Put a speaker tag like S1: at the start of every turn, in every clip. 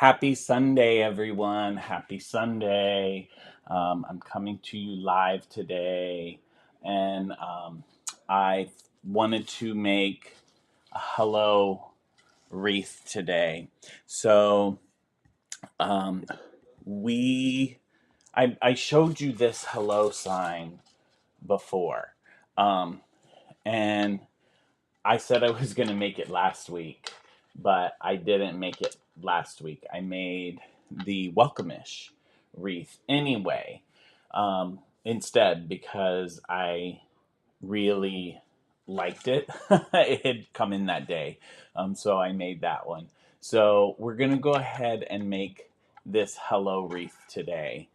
S1: Happy Sunday, everyone. Happy Sunday. I'm coming to you live today, and I wanted to make a hello wreath today. So, um, we, I showed you this hello sign before, um, and I said I was going to make it last week, but I didn't make it last week. I made the welcome-ish wreath anyway, instead because I really liked it. It had come in that day, so I made that one. So we're going to go ahead and make this hello wreath today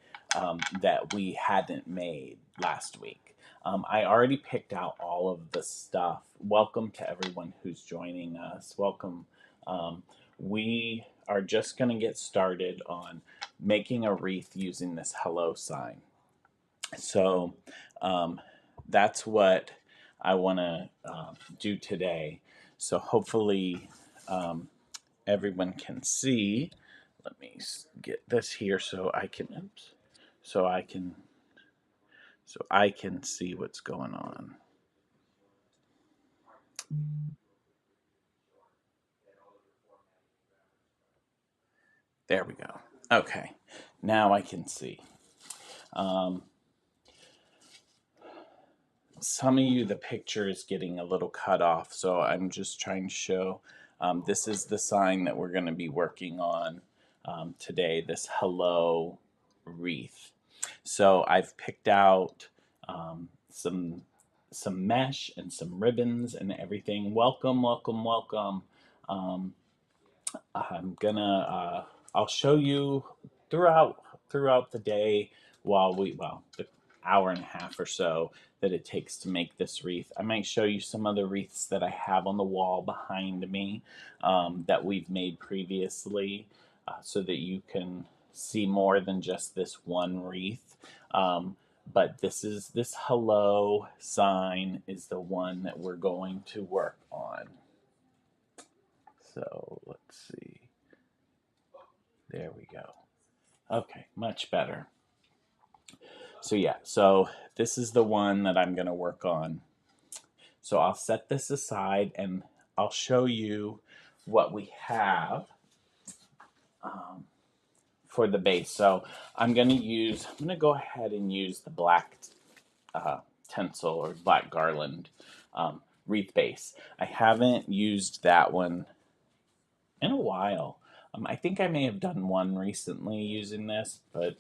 S1: that we hadn't made last week. I already picked out all of the stuff. Welcome to everyone who's joining us. Welcome. We are just going to get started on making a wreath using this hello sign. So that's what I want to do today. So hopefully everyone can see. Let me get this here so I can. Oops, so I can see what's going on. There we go. Okay, now I can see. Um, some of you, the picture is getting a little cut off, so I'm just trying to show. This is the sign that we're going to be working on today, this hello wreath. So I've picked out some mesh and some ribbons and everything. Welcome, welcome, welcome. Um, I'm gonna I'll show you throughout the day the hour and a half or so that it takes to make this wreath. I might show you some other wreaths that I have on the wall behind me that we've made previously, so that you can see more than just this one wreath. But this hello sign is the one that we're going to work on. So let's see. There we go. Okay, much better. So yeah, so this is the one that I'm going to work on. So I'll set this aside and I'll show you what we have for the base. So I'm going to go ahead and use the black tinsel or black garland wreath base. I haven't used that one in a while. I think I may have done one recently using this, but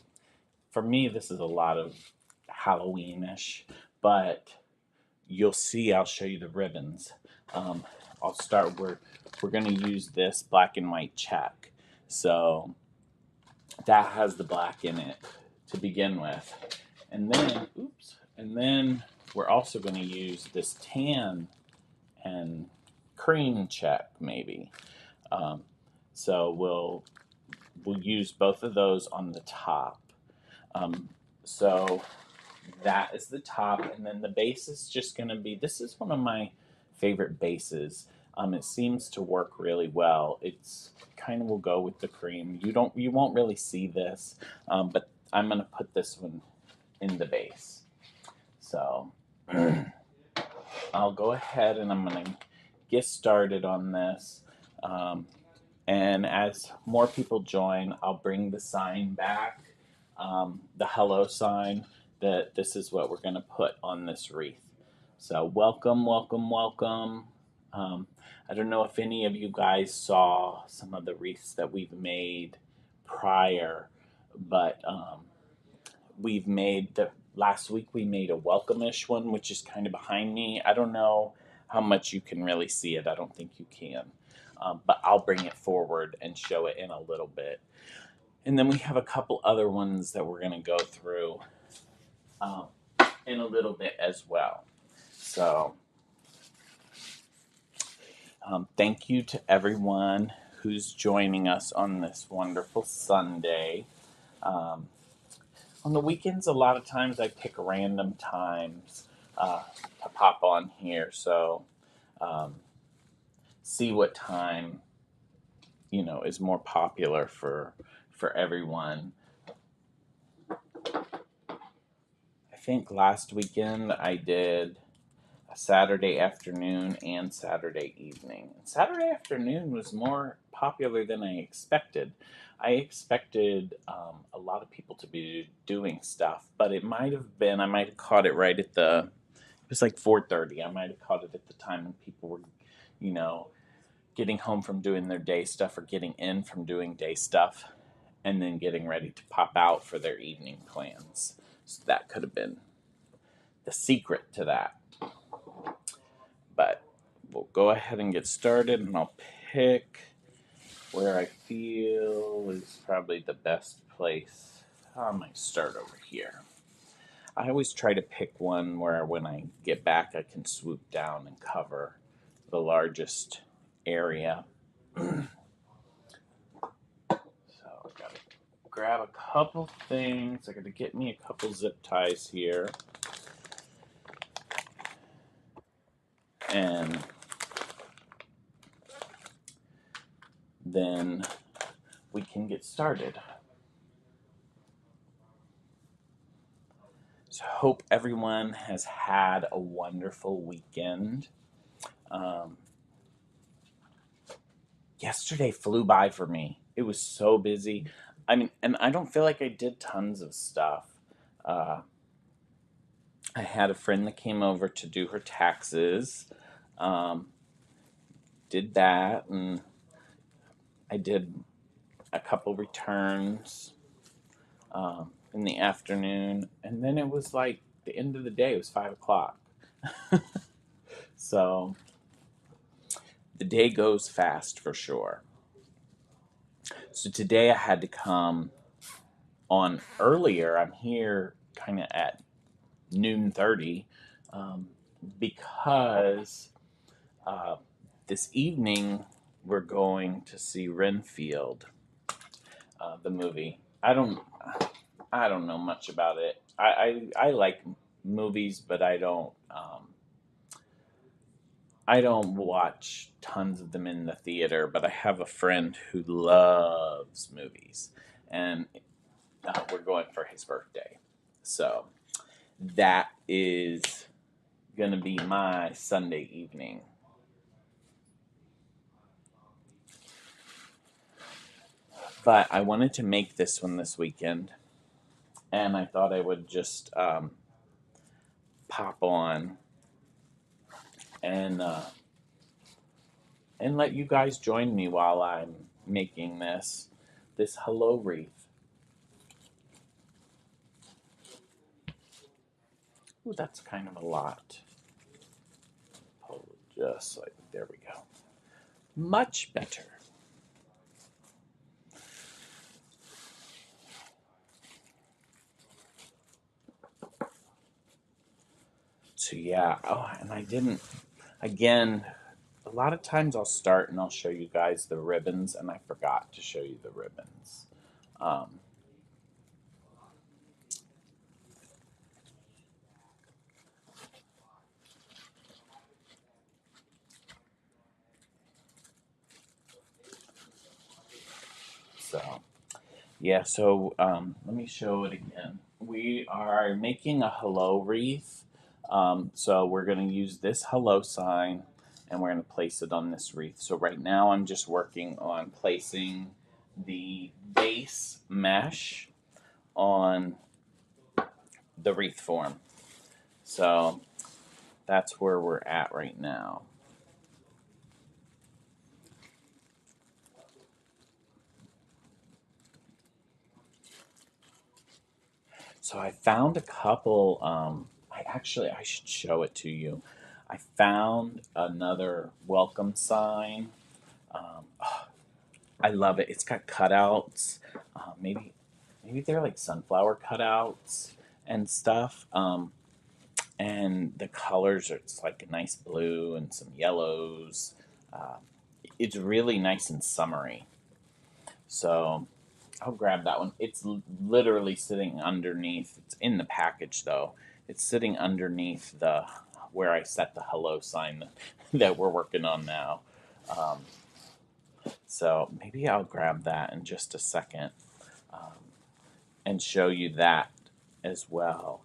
S1: for me, this is a lot of Halloweenish. But you'll see, I'll show you the ribbons. I'll start. We're going to use this black and white check, so that has the black in it to begin with, and then we're also going to use this tan and cream check maybe. So we'll use both of those on the top. So that is the top, and then the base is just going to be. This is one of my favorite bases. It seems to work really well. It's kind of will go with the cream. You won't really see this, but I'm going to put this one in the base. So I'll go ahead and I'm going to get started on this. And as more people join, I'll bring the sign back, the hello sign, that this is what we're going to put on this wreath. So welcome, welcome, welcome. I don't know if any of you guys saw some of the wreaths that we've made prior, but last week we made a welcome-ish one, which is kind of behind me. I don't know how much you can really see it. I don't think you can. But I'll bring it forward and show it in a little bit. And then we have a couple other ones that we're going to go through in a little bit as well. So thank you to everyone who's joining us on this wonderful Sunday. On the weekends, a lot of times I pick random times to pop on here. So see what time is more popular for everyone. I think last weekend I did a Saturday afternoon and Saturday evening. Saturday afternoon was more popular than I expected. I expected a lot of people to be doing stuff, but it might have been, I might have caught it right at it was like 4:30. I might have caught it at the time when people were, you know, getting home from doing their day stuff or getting in from doing day stuff and then getting ready to pop out for their evening plans. So that could have been the secret to that. But we'll go ahead and get started, and I'll pick where I feel is probably the best place. I might start over here. I always try to pick one where when I get back I can swoop down and cover the largest area. So I gotta grab a couple things. I gotta get me a couple zip ties here. And then we can get started. So hope everyone has had a wonderful weekend. Yesterday flew by for me. It was so busy. I mean, and I don't feel like I did tons of stuff. Uh, I had a friend that came over to do her taxes. Um, did that, and I did a couple returns in the afternoon, and then it was like the end of the day. It was 5 o'clock. So the day goes fast for sure. So today I had to come on earlier. I'm here kind of at noon 30 because this evening we're going to see Renfield, the movie. I don't know much about it. I like movies, but I don't watch tons of them in the theater. But I have a friend who loves movies, and we're going for his birthday. So that is going to be my Sunday evening. But I wanted to make this one this weekend, and I thought I would just pop on and let you guys join me while I'm making this hello wreath. Ooh, that's kind of a lot. Pull just like there we go. Much better. So yeah, oh, and I didn't. Again, a lot of times I'll start and I'll show you guys the ribbons, and I forgot to show you the ribbons. Um, so yeah, so let me show it again. We are making a hello wreath. So we're going to use this hello sign, and we're going to place it on this wreath. So right now I'm just working on placing the base mesh on the wreath form. So that's where we're at right now. So I found a couple. I should show it to you. I found another welcome sign. Oh, I love it. It's got cutouts. Maybe they're like sunflower cutouts and stuff. And the colors are it's like a nice blue and some yellows. Uh, it's really nice and summery. So I'll grab that one. It's literally sitting underneath. It's in the package though. It's sitting underneath the where I set the hello sign that we're working on now. Um, So maybe I'll grab that in just a second and show you that as well.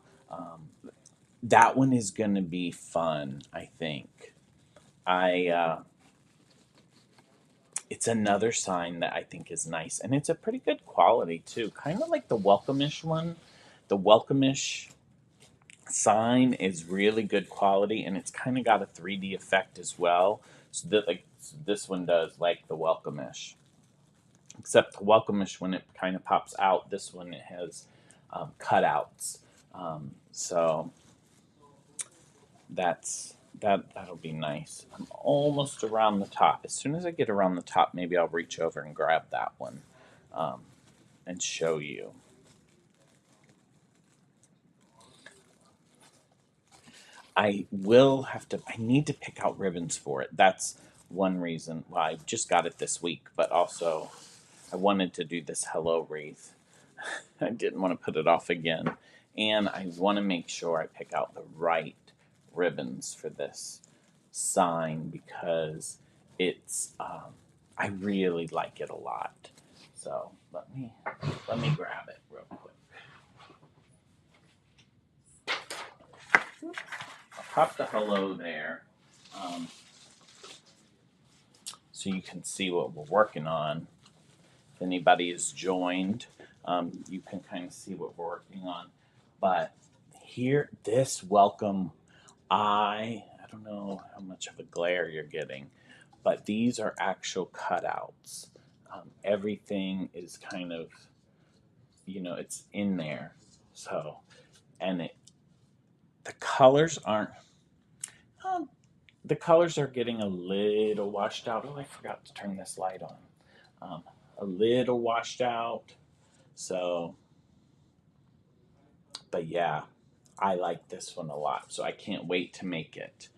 S1: That one is going to be fun, I think. It's another sign that I think is nice, and it's a pretty good quality too. Kind of like the Welcome-ish one. The Welcome-ish sign is really good quality, and it's kind of got a 3D effect as well. So that this one does like the Welcome-ish, except the Welcome-ish when it kind of pops out. This one it has cutouts. So that'll be nice. I'm almost around the top. As soon as I get around the top, maybe I'll reach over and grab that one and show you. I need to pick out ribbons for it. That's one reason why I just got it this week, but also I wanted to do this hello wreath. I didn't want to put it off again. And I want to make sure I pick out the right ribbons for this sign because it's I really like it a lot. So let me grab it real quick. I'll pop the hello there so you can see what we're working on. If anybody is joined, you can kind of see what we're working on. But here, this welcome, I don't know how much of a glare you're getting, but these are actual cutouts. Everything is kind of, it's in there. So, and the colors aren't, the colors are getting a little washed out. Oh, I forgot to turn this light on. A little washed out. So, but yeah, I like this one a lot. So I can't wait to make it.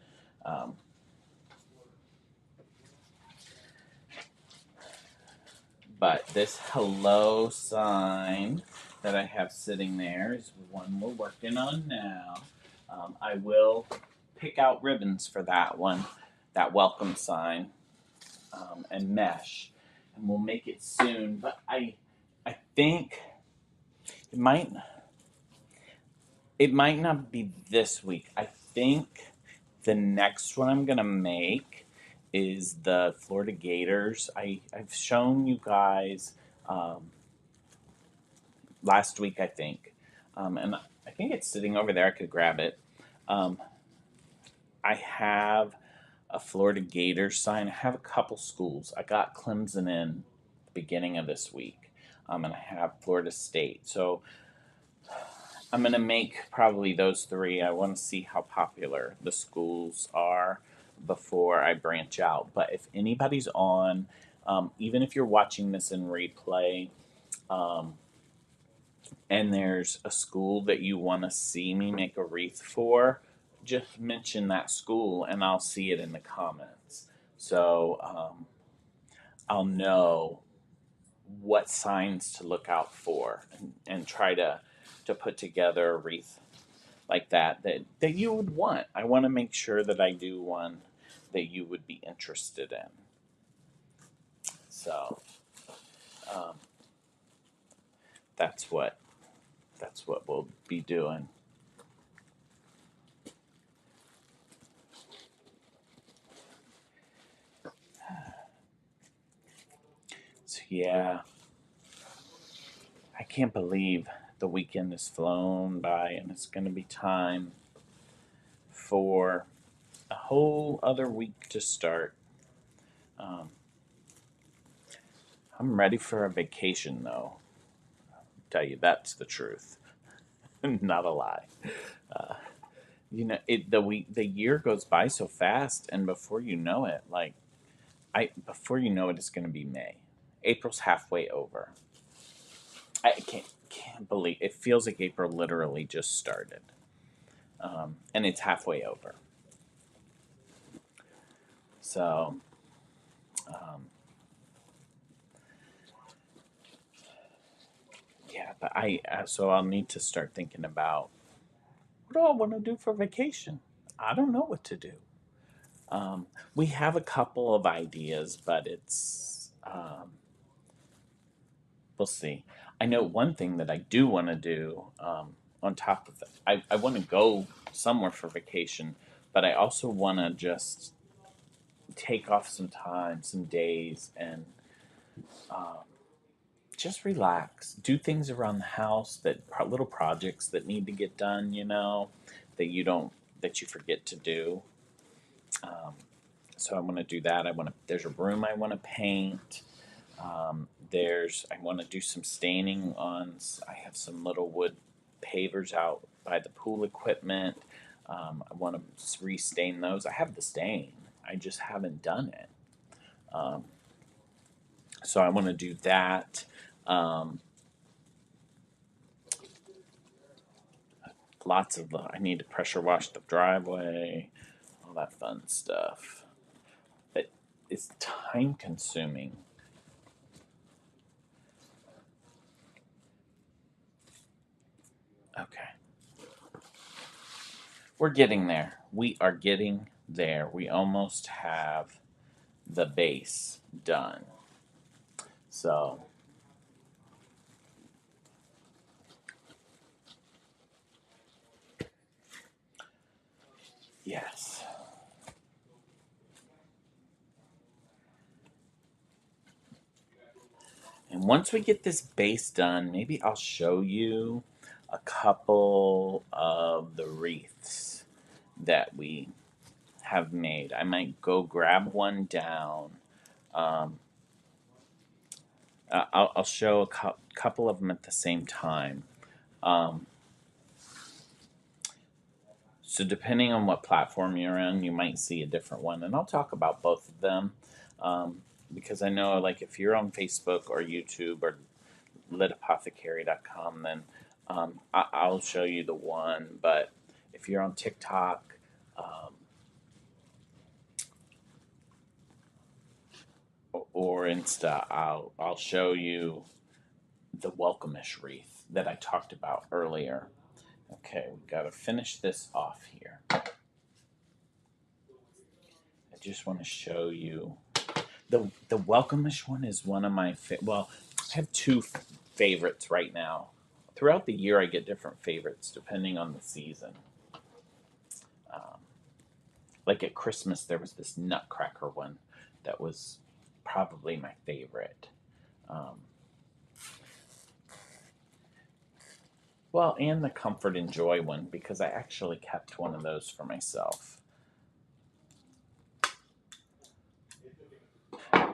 S1: But this hello sign that I have sitting there is one we're working on now. I will pick out ribbons for that one, that welcome sign, and mesh, and we'll make it soon. But I think it might not be this week. I think the next one I'm gonna make is the Florida Gators. I've shown you guys last week, I think, and I think it's sitting over there. I could grab it. I have a Florida Gators sign. I have a couple schools. I got Clemson in the beginning of this week, and I have Florida State. So I'm going to make probably those three. I want to see how popular the schools are before I branch out. But if anybody's on, even if you're watching this in replay, and there's a school that you want to see me make a wreath for, just mention that school and I'll see it in the comments. So I'll know what signs to look out for and try to put together a wreath like that you would want. I want to make sure that I do one that you would be interested in. So that's what we'll be doing. So yeah, I can't believe the weekend has flown by and it's going to be time for a whole other week to start. I'm ready for a vacation though. I'll tell you, that's the truth. Not a lie. The year goes by so fast, and before you know it, it's going to be May. April's halfway over. I can't believe it. Feels like April literally just started, and it's halfway over. So, yeah, but so I'll need to start thinking about what do I want to do for vacation. I don't know what to do. We have a couple of ideas, but We'll see. I know one thing that I do want to do on top of it. I want to go somewhere for vacation, but I also want to just take off some time, some days, and um, just relax. Do things around the house little projects that need to get done. That you don't that you forget to do. Um, so I want to do that. There's a room I want to paint. I want to do some staining on. I have some little wood pavers out by the pool equipment. I want to restain those. I have the stain. I just haven't done it. Um, so I want to do that. Um, I need to pressure wash the driveway, all that fun stuff. It's time consuming. Okay. We're getting there. We are getting there. We almost have the base done. So, yes. And once we get this base done, maybe I'll show you a couple of the wreaths that we have made. I might go grab one down. Um, I'll show couple of them at the same time. Um, so depending on what platform you're in, you might see a different one, and I'll talk about both of them um, because I know, like, if you're on Facebook or YouTube or litapothecary.com, then I'll show you the one. But if you're on TikTok or Insta, I'll show you the welcomeish wreath that I talked about earlier. Okay, we got to finish this off here. I just want to show you the welcomeish one is one of my well, I have two favorites right now. Throughout the year, I get different favorites depending on the season. Um, like at Christmas, there was this Nutcracker one that was probably my favorite. Um, well, and the Comfort and Joy one because I actually kept one of those for myself.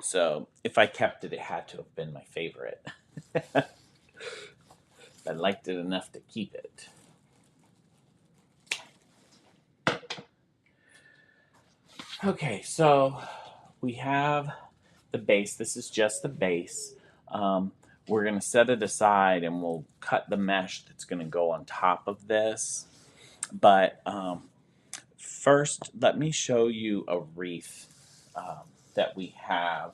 S1: So if I kept it, it had to have been my favorite. I liked it enough to keep it. Okay, so we have the base. This is just the base. We're going to set it aside and we'll cut the mesh that's going to go on top of this. But first, let me show you a wreath that we have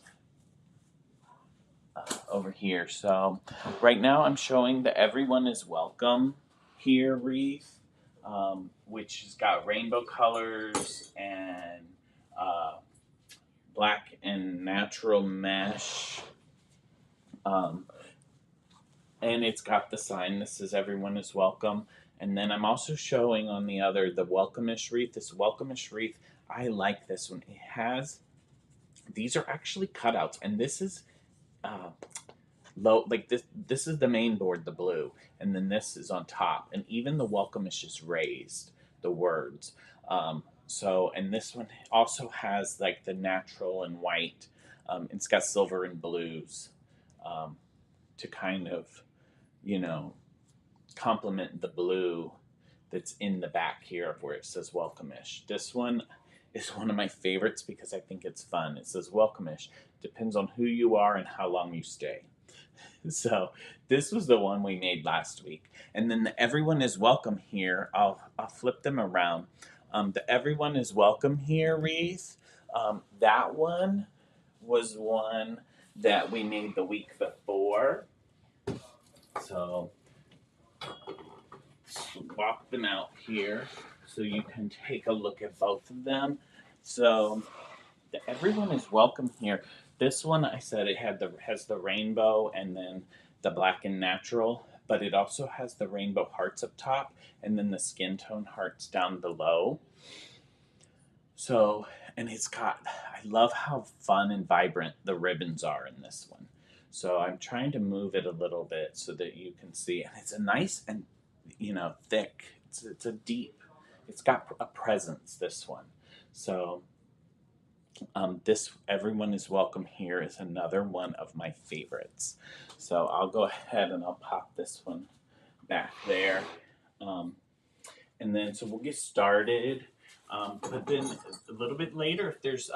S1: over here. So right now I'm showing the Everyone is Welcome here wreath, which has got rainbow colors and black and natural mesh. And it's got the sign that says Everyone is Welcome. And then I'm also showing on the other, the welcomeish wreath. This welcomeish wreath, I like this one. It has, these are actually cutouts. And this is low, like this is the main board, the blue. And then this is on top. And even the welcomeish is raised, the words. And this one also has like the natural and white. It's got silver and blues to kind of, complement the blue that's in the back here of where it says welcomeish. This one is one of my favorites because I think it's fun. It says welcomeish. Depends on who you are and how long you stay. So this was the one we made last week. And then the Everyone is Welcome here, I'll flip them around. The Everyone is Welcome here wreath, that one was one that we made the week before. So swap them out here so you can take a look at both of them. So everyone is welcome here. This one, I said it has the rainbow and then the black and natural, but it also has the rainbow hearts up top and then the skin tone hearts down below. So, and I love how fun and vibrant the ribbons are in this one. So I'm trying to move it a little bit so that you can see, and it's a nice and, thick. It's a deep. It's got a presence. This one. So this everyone is welcome here is another one of my favorites. So I'll go ahead and I'll pop this one back there, and then so we'll get started. But then a little bit later, if there's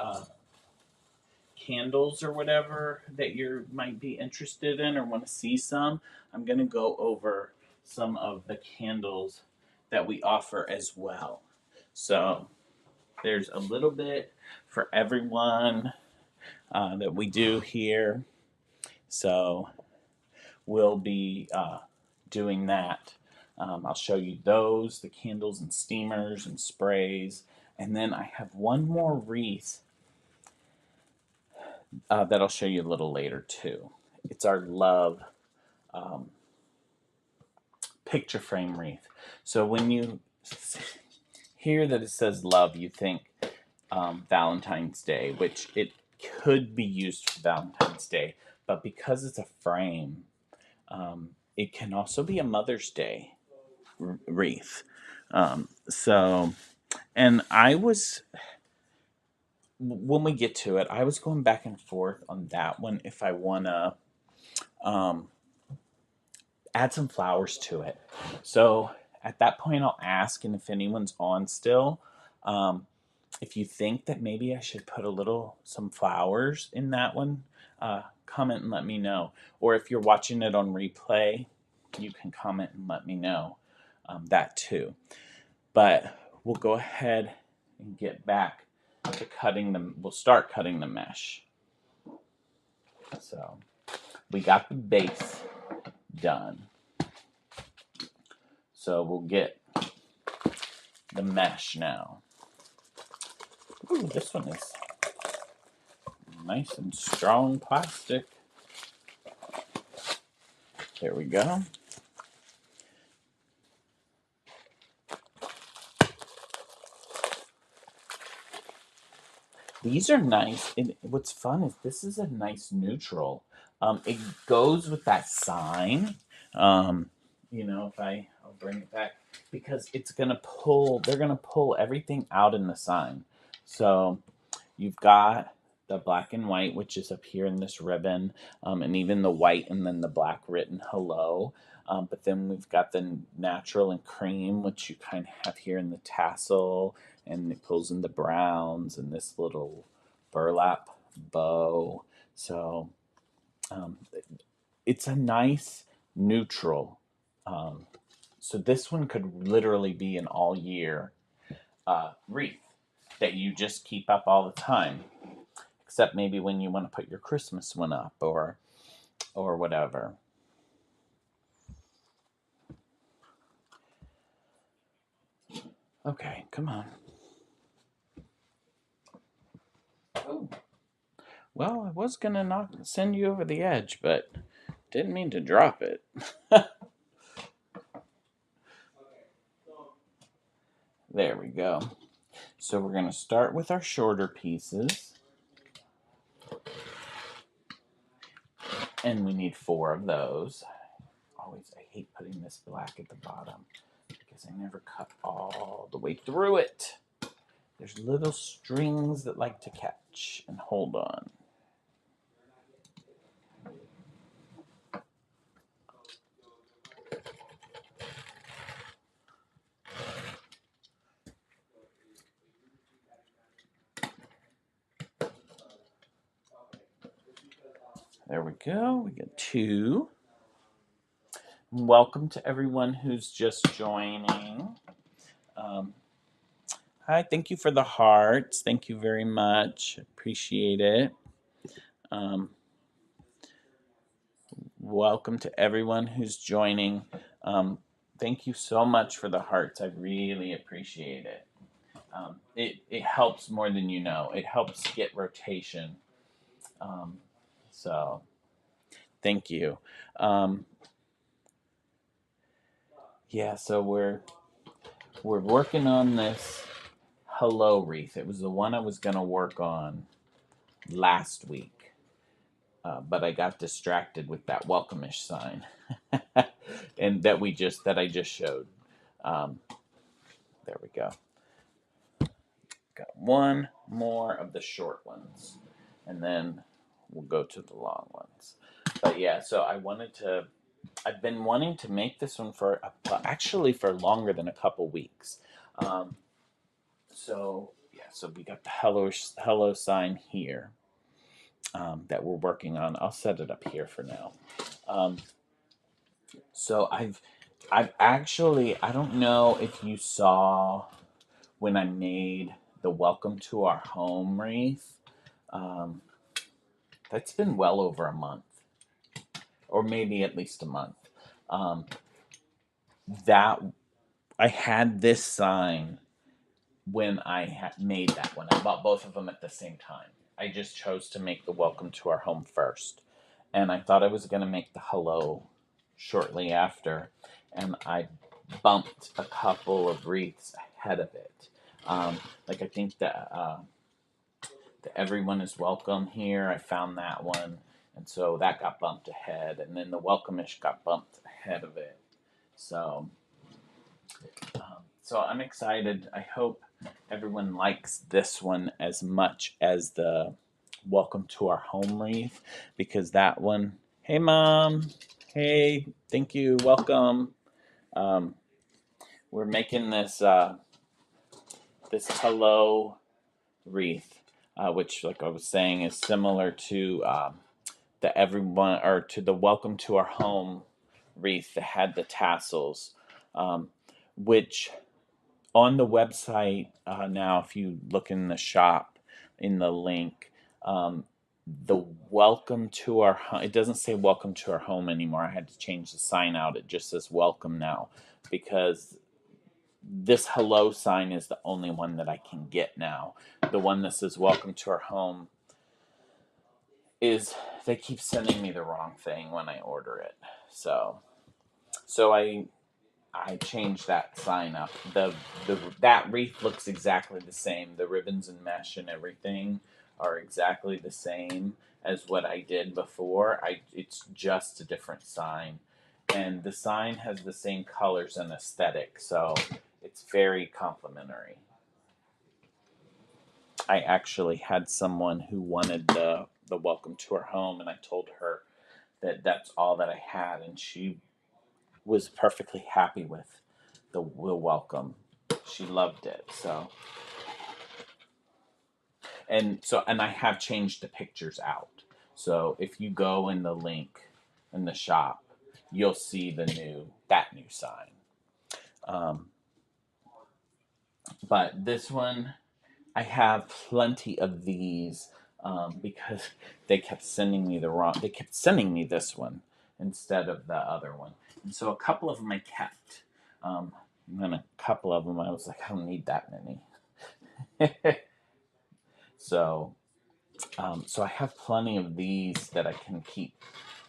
S1: candles or whatever that you might be interested in or want to see some, I'm going to go over some of the candles that we offer as well. So there's a little bit for everyone that we do here. So we'll be doing that. I'll show you those, the candles and steamers and sprays. And then I have one more wreath that I'll show you a little later too. It's our love picture frame wreath. So when you hear that it says love, you think Valentine's Day, which it could be used for Valentine's Day, but because it's a frame, it can also be a Mother's Day wreath. And when we get to it, I was going back and forth on that one if I want to add some flowers to it. So at that point, I'll ask, and if anyone's on still, if you think that maybe I should put some flowers in that one, comment and let me know. Or if you're watching it on replay, you can comment and let me know that too. But we'll go ahead and get back to cutting them. We'll start cutting the mesh. So we got the base done. So we'll get the mesh now. Ooh, this one is nice and strong plastic. There we go. These are nice. And what's fun is this is a nice neutral. It goes with that sign. I'll bring it back because they're gonna pull everything out in the sign. So you've got the black and white, which is up here in this ribbon, and even the white and then the black written hello. But then we've got the natural and cream, which you kind of have here in the tassel, and it pulls in the browns and this little burlap bow. So it's a nice neutral. So this one could literally be an all year wreath that you just keep up all the time, except maybe when you want to put your Christmas one up or whatever. Okay, come on. Oh. Well, I was gonna send you over the edge, but didn't mean to drop it. There we go. So we're gonna start with our shorter pieces. And we need 4 of those. I hate putting this black at the bottom because I never cut all the way through it. There's little strings that like to catch and hold on. There we go. We got 2. Welcome to everyone who's just joining. Hi, thank you for the hearts. Thank you very much. Appreciate it. Welcome to everyone who's joining. Thank you so much for the hearts. I really appreciate it. It helps more than you know. It helps get rotation. Um, so thank you. Um, yeah, so we're working on this hello wreath. It was the one I was gonna work on last week, but I got distracted with that welcome-ish sign, and that I just showed. Um, there we go. Got one more of the short ones, and then we'll go to the long ones. But yeah, so I've been wanting to make this one for actually for longer than a couple weeks. Um, so yeah, so we got the hello sign here that we're working on. I'll set it up here for now. Um, so I've actually, I don't know if you saw when I made the welcome to our home wreath. Um, that's been well over a month, or maybe at least a month. Um, that I had this sign when I had made that one. I bought both of them at the same time. I just chose to make the welcome to our home first. And I thought I was going to make the hello shortly after. And I bumped a couple of wreaths ahead of it. Like I think that the everyone is welcome here. I found that one. And so that got bumped ahead. And then the welcome-ish got bumped ahead of it. So, so I'm excited. I hope everyone likes this one as much as the welcome to our home wreath, because that one, hey mom, hey, thank you, welcome. Um, we're making this hello wreath, which, like I was saying, is similar to the everyone or to the welcome to our home wreath that had the tassels, um, which on the website now, if you look in the shop in the link, the welcome to our home, it doesn't say welcome to our home anymore. I had to change the sign out. It just says welcome now, because this hello sign is the only one that I can get now. The one that says welcome to our home is, they keep sending me the wrong thing when I order it. So I changed that sign up. That wreath looks exactly the same. The ribbons and mesh and everything are exactly the same as what I did before. It's just a different sign. And the sign has the same colors and aesthetic, so it's very complimentary. I actually had someone who wanted the welcome to her home, and I told her that that's all that I had, and she was perfectly happy with the welcome. She loved it. And I have changed the pictures out. So if you go in the link in the shop, you'll see that new sign. Um, but this one, I have plenty of these, because they kept sending me They kept sending me this one instead of the other one, and so a couple of them I kept. And then a couple of them I was like, I don't need that many. so, so I have plenty of these that I can keep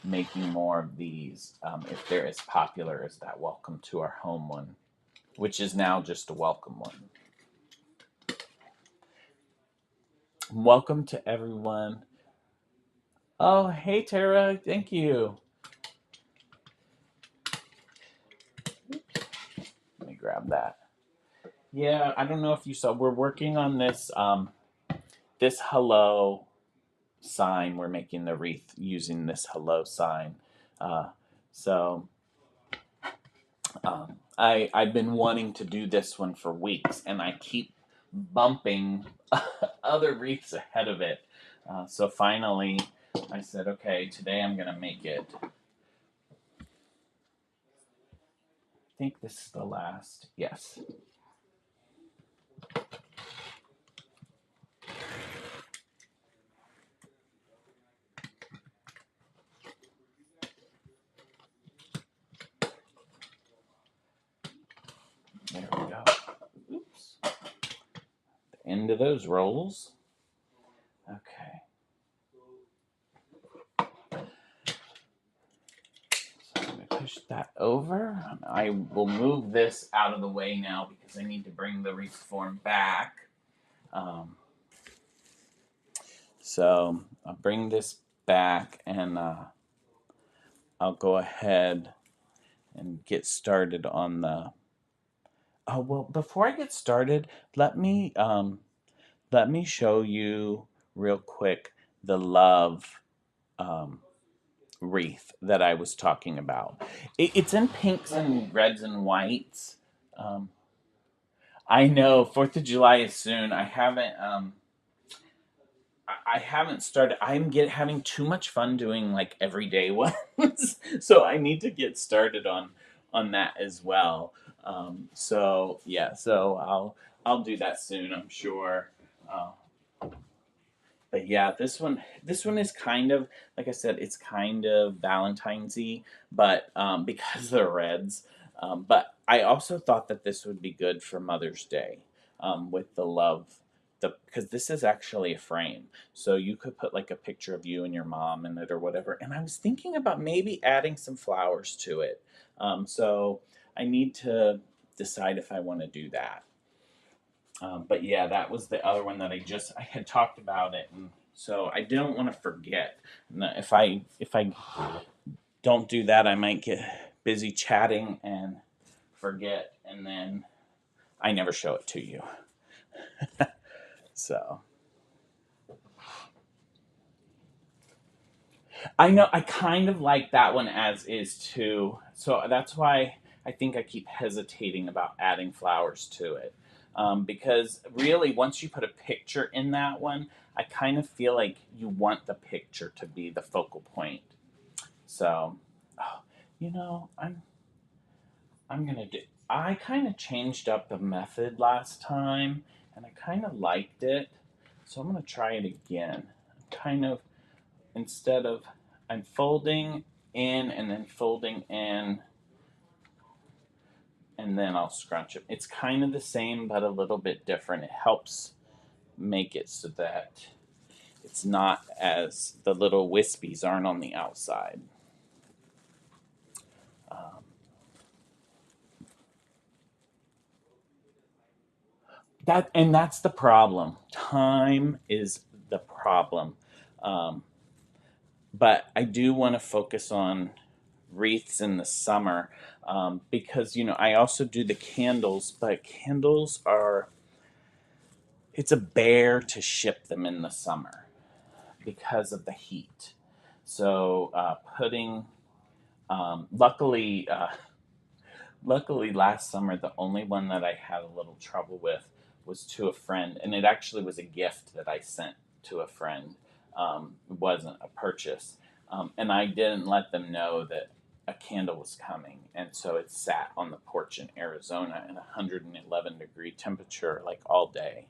S1: making more of these, if they're as popular as that welcome to our home one, which is now just a welcome one. Welcome to everyone. Oh, hey Tara, thank you. Let me grab that. Yeah, I don't know if you saw. We're working on this hello sign. We're making the wreath using this hello sign. Uh, so I've been wanting to do this one for weeks, and I keep bumping other wreaths ahead of it. So finally, I said, okay, today I'm gonna make it. I think this is the last. Yes. There we go. Oops. into those rolls. Okay. So I'm going to push that over. I will move this out of the way now because I need to bring the wreath form back. So I'll bring this back and I'll go ahead and get started on the. Oh well, before I get started, let me show you real quick the love um, wreath that I was talking about. It's in pinks and reds and whites. Um, I know 4th of July is soon. I haven't started. Having too much fun doing like everyday ones, so I need to get started on that as well. So yeah, so I'll do that soon, I'm sure. Uh, but yeah, this one is kind of like I said, it's kind of Valentine's-y, but because they're reds. But I also thought that this would be good for Mother's Day, with the love. Because this is actually a frame, so you could put like a picture of you and your mom in it or whatever. And I was thinking about maybe adding some flowers to it. So I need to decide if I want to do that. But yeah, that was the other one that I had talked about it, and so I don't want to forget. If I don't do that, I might get busy chatting and forget, and then I never show it to you. So I know I kind of like that one as is too. So that's why I think I keep hesitating about adding flowers to it. Because really, once you put a picture in that one, I kind of feel like you want the picture to be the focal point. So, oh, I'm gonna do. I kind of changed up the method last time, and I kind of liked it. So I'm gonna try it again. Kind of instead of I'm folding in and then folding in and then I'll scrunch it. It's kind of the same but a little bit different. It helps make it so that it's not as the little wispies aren't on the outside. Um, that's the problem. Time is the problem. Um, but I do want to focus on wreaths in the summer, because I also do the candles, but candles are it's a bear to ship them in the summer because of the heat. So putting luckily last summer the only one that I had a little trouble with was to a friend, and it actually was a gift that I sent to a friend. It wasn't a purchase, and I didn't let them know that a candle was coming, and so it sat on the porch in Arizona in 111-degree temperature like all day.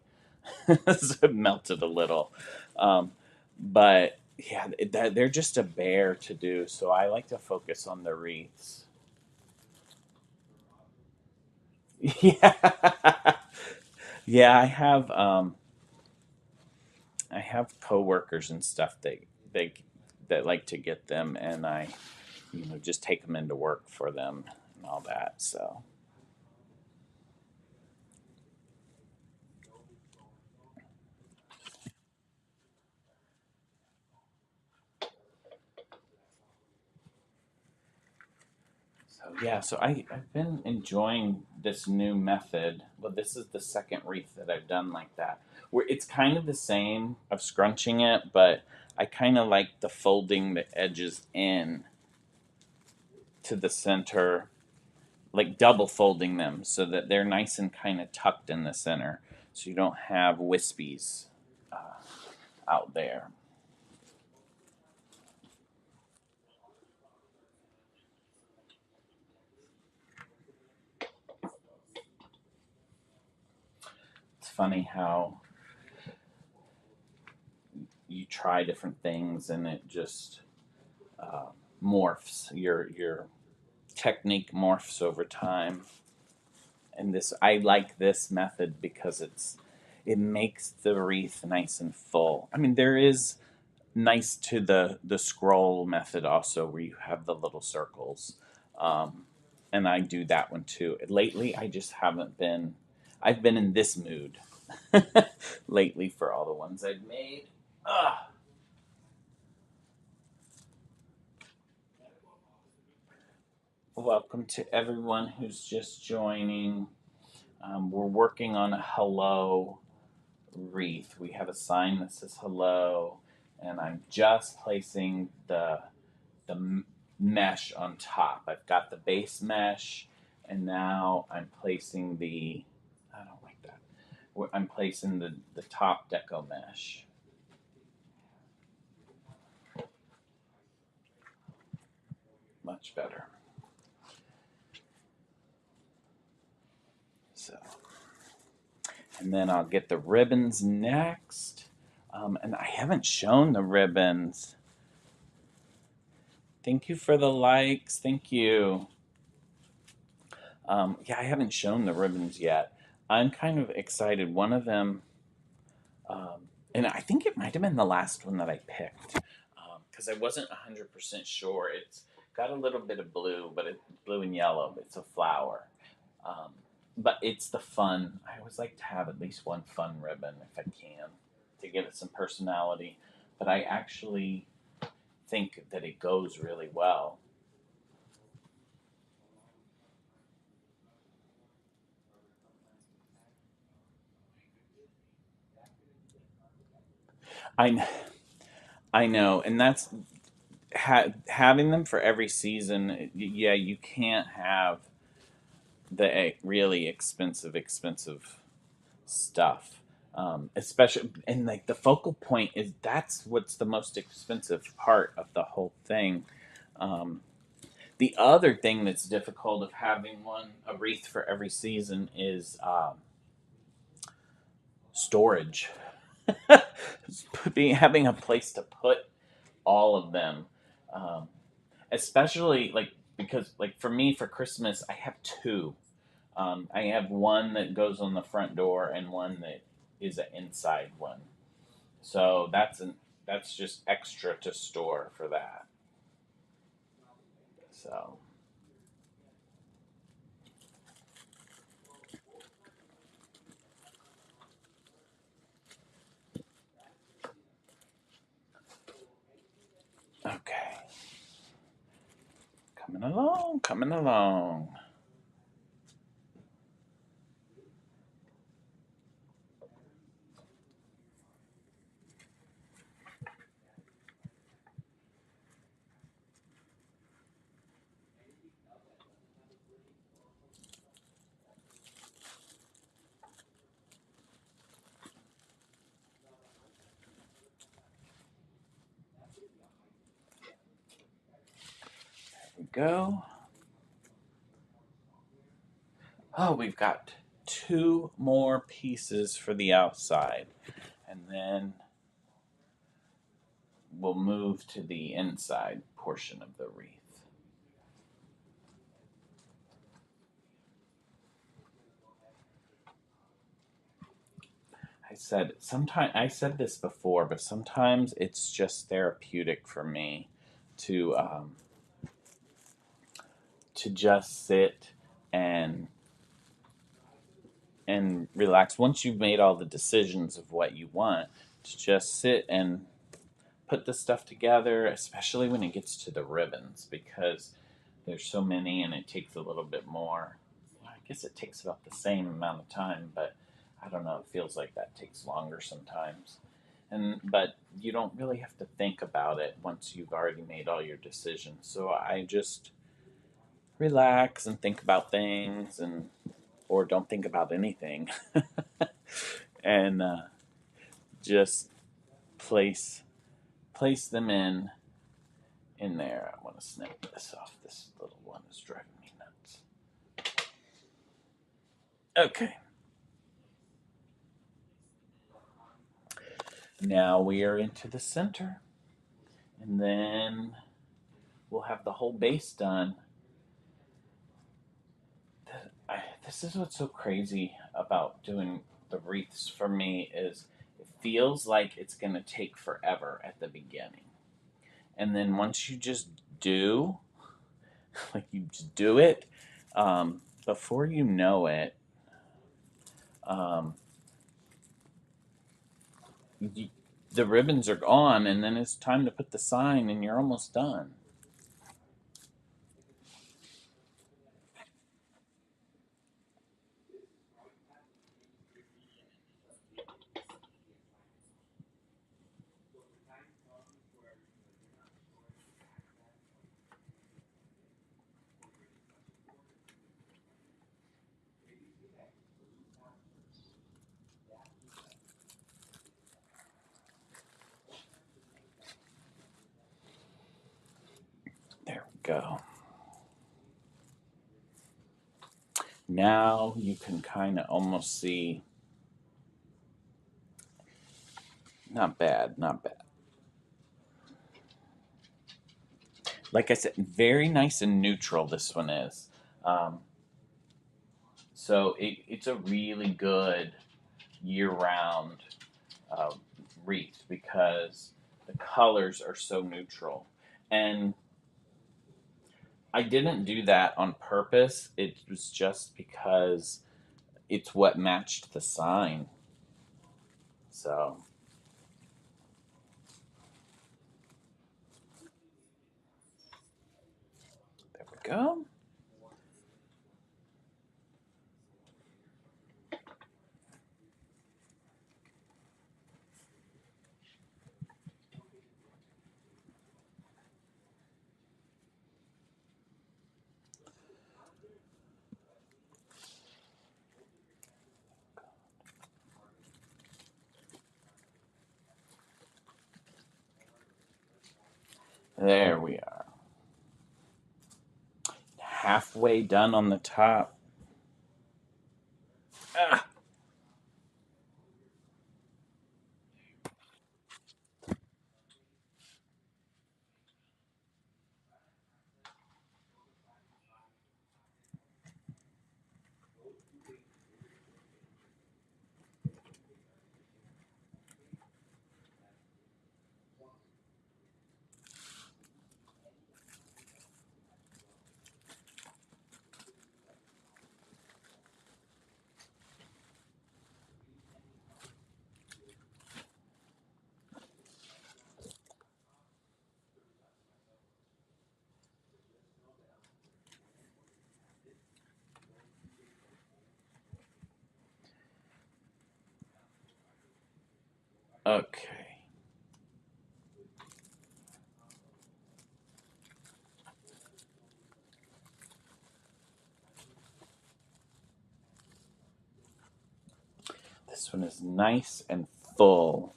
S1: So it melted a little. Um, but yeah, they're just a bear to do. So I like to focus on the wreaths. Yeah, yeah. I have coworkers and stuff they that like to get them, and I just take them into work for them and all that. So yeah, so I've been enjoying this new method. Well, this is the second wreath that I've done like that. Where it's kind of the same of scrunching it, but I kind of like the folding the edges in to the center, like double folding them so that they're nice and kind of tucked in the center, so you don't have wispies out there. It's funny how you try different things and it just uh, morphs. Your technique morphs over time. And this I like this method because it makes the wreath nice and full. I mean, there is nice to the scroll method also, where you have the little circles, um, and I do that one too. Lately, I just haven't been. I've been in this mood lately for all the ones I've made. Ugh. Welcome to everyone who's just joining. We're working on a hello wreath. We have a sign that says hello, and I'm just placing the mesh on top. I've got the base mesh, and now I'm placing the. I don't like that. I'm placing the top deco mesh. Much better. So, and then I'll get the ribbons next. And I haven't shown the ribbons. Thank you for the likes. Thank you. Yeah, I haven't shown the ribbons yet. I'm kind of excited. One of them, and I think it might have been the last one that I picked, because I wasn't 100% sure. It's got a little bit of blue, but it's blue and yellow. It's a flower. Um, but it's the fun. I always like to have at least one fun ribbon if I can to give it some personality. But I actually think that it goes really well. I I know, and that's having them for every season. Yeah, you can't have the really expensive stuff. Especially, and like the focal point is that's what's the most expensive part of the whole thing. Um, the other thing that's difficult of having a wreath for every season is storage. Having a place to put all of them, um, especially like because like for me for Christmas I have two. I have one that goes on the front door and one that is an inside one. So that's just extra to store for that. So okay, coming along, coming along. There we go. Oh, we've got two more pieces for the outside, and then we'll move to the inside portion of the wreath. I said this before, but sometimes it's just therapeutic for me to to just sit and relax. Once you've made all the decisions of what you want, to just sit and put the stuff together, especially when it gets to the ribbons, because there's so many and it takes a little bit more. I guess it takes about the same amount of time, but I don't know. It feels like that takes longer sometimes. But you don't really have to think about it once you've already made all your decisions. So I just relax and think about things, and or don't think about anything, and just place them in there. I want to snip this off. This little one is driving me nuts. Okay. Now we are into the center, and then we'll have the whole base done. This is what's so crazy about doing the wreaths for me is it feels like it's going to take forever at the beginning. And then once you just do, like you just do it, before you know it, um, you, the ribbons are gone, and then it's time to put the sign, and you're almost done. There we go. Now you can kind of almost see. Not bad, not bad. Like I said, very nice and neutral this one is. Um, so it's a really good year-round uh, wreath because the colors are so neutral. And I didn't do that on purpose. It was just because it's what matched the sign. So there we go. There we are. Halfway done on the top. Ah, okay. This one is nice and full.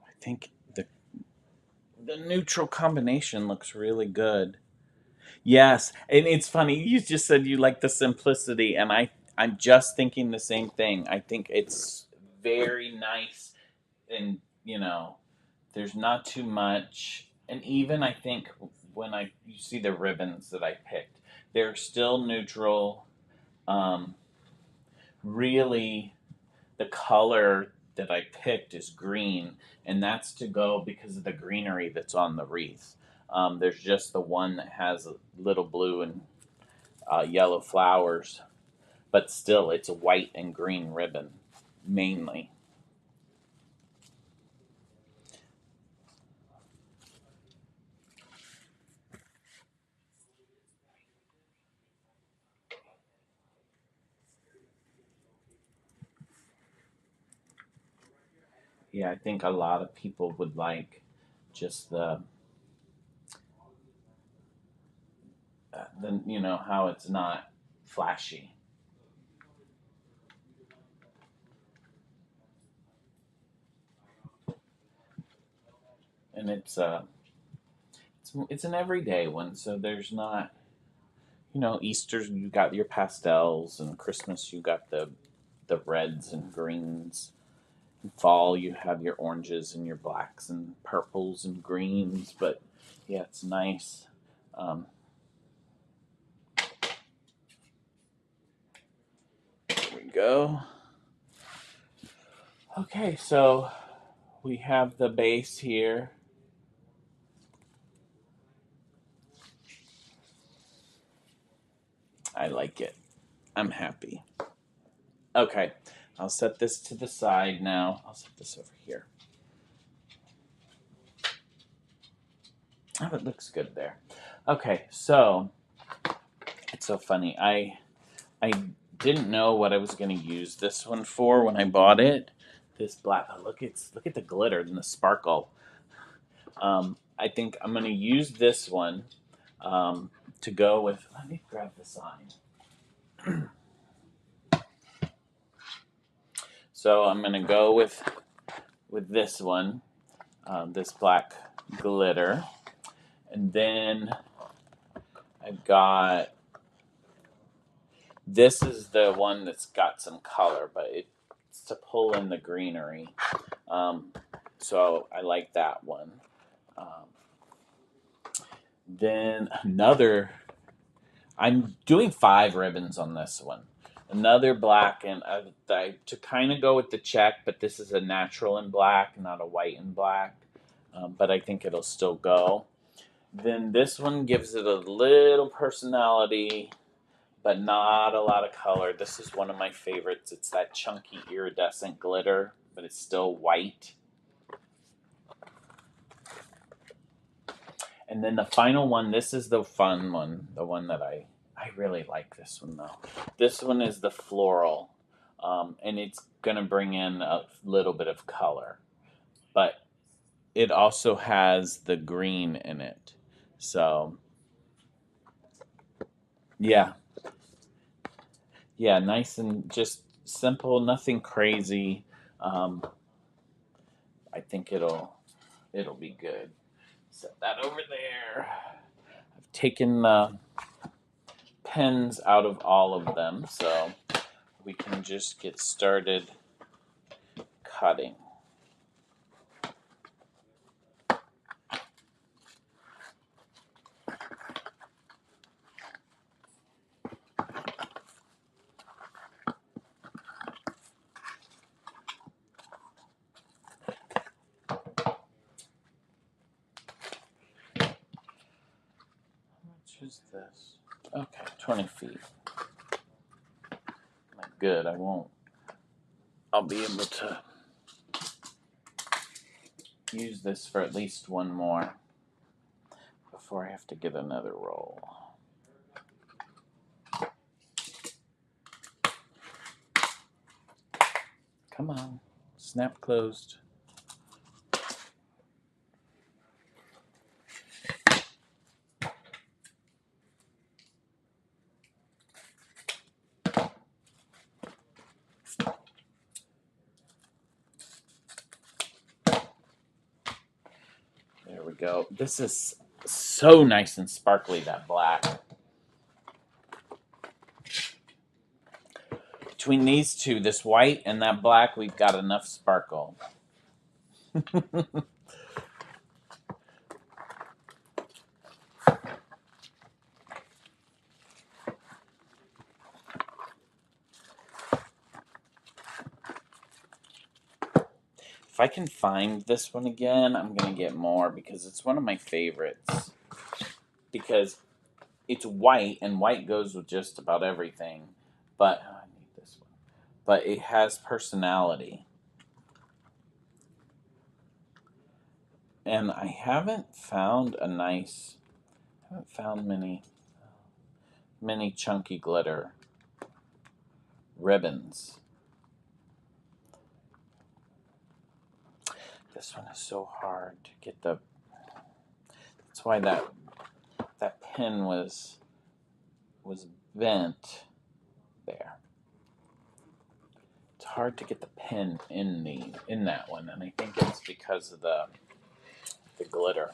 S1: I think the neutral combination looks really good. Yes, and it's funny. You just said you like the simplicity, and I'm just thinking the same thing. I think it's very nice, and there's not too much. And even I think when you see the ribbons that I picked, they're still neutral. Um, Really, the color that I picked is green, and that's to go because of the greenery that's on the wreath. There's just the one that has a little blue and yellow flowers, but still, it's a white and green ribbon mainly. Yeah, I think a lot of people would like just the how it's not flashy, and it's an everyday one, so there's not Easter you got your pastels, and Christmas you got the reds and greens. In fall you have your oranges and your blacks and purples and greens, but yeah, it's nice. Um, go. Okay, so we have the base here. I like it. I'm happy. Okay, I'll set this to the side now. I'll set this over here. Oh, it looks good there. Okay, so it's so funny. I didn't know what I was going to use this one for when I bought it. This black. Oh, look at the glitter and the sparkle. I think I'm going to use this one to go with. Let me grab the sign. So I'm going to go with this one, this black glitter, and then I've got. This is the one that's got some color, but it's to pull in the greenery. So I like that one. Then another, I'm doing 5 ribbons on this one. Another black, and to kind of go with the check, but this is a natural in black, not a white and black. But I think it'll still go. Then this one gives it a little personality, but not a lot of color. This is one of my favorites. It's that chunky iridescent glitter, but it's still white. And then the final one, this is the fun one, the one that I really like this one though. This one is the floral, and it's going to bring in a little bit of color, but it also has the green in it. So, yeah. Yeah, nice and just simple, nothing crazy. I think it'll be good. Set that over there. I've taken the pens out of all of them, so we can just get started cutting. Is this? Okay, 20 feet. Good, I won't. I'll be able to use this for at least one more before I have to get another roll. Come on, snap closed. There we go. This is so nice and sparkly, that black. Between these two, this white and that black, we've got enough sparkle. If I can find this one again, I'm going to get more because it's one of my favorites. Because it's white, and white goes with just about everything. But I need this one. But it has personality. And I haven't found many chunky glitter ribbons. This one is so hard to get the. That's why that pin was bent there. It's hard to get the pin in that one, and I think it's because of the glitter.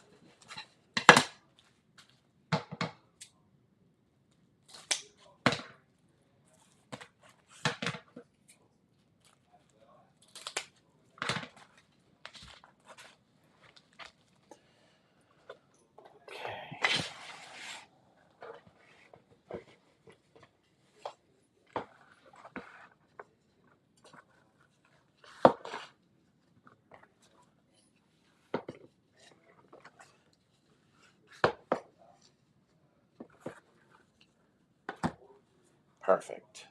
S1: Perfect.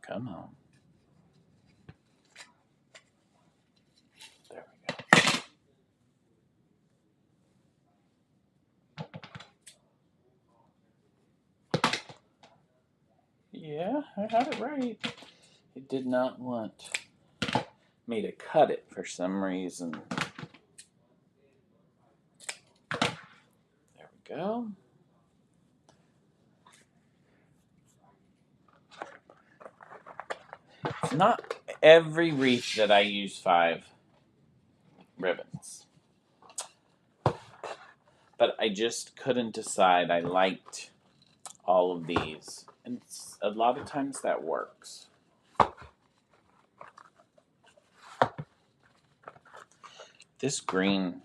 S1: Come on. There we go. Yeah, I had it right. It did not want me to cut it for some reason. There we go. It's not every wreath that I use 5 ribbons. But I just couldn't decide. I liked all of these. And a lot of times that works. This green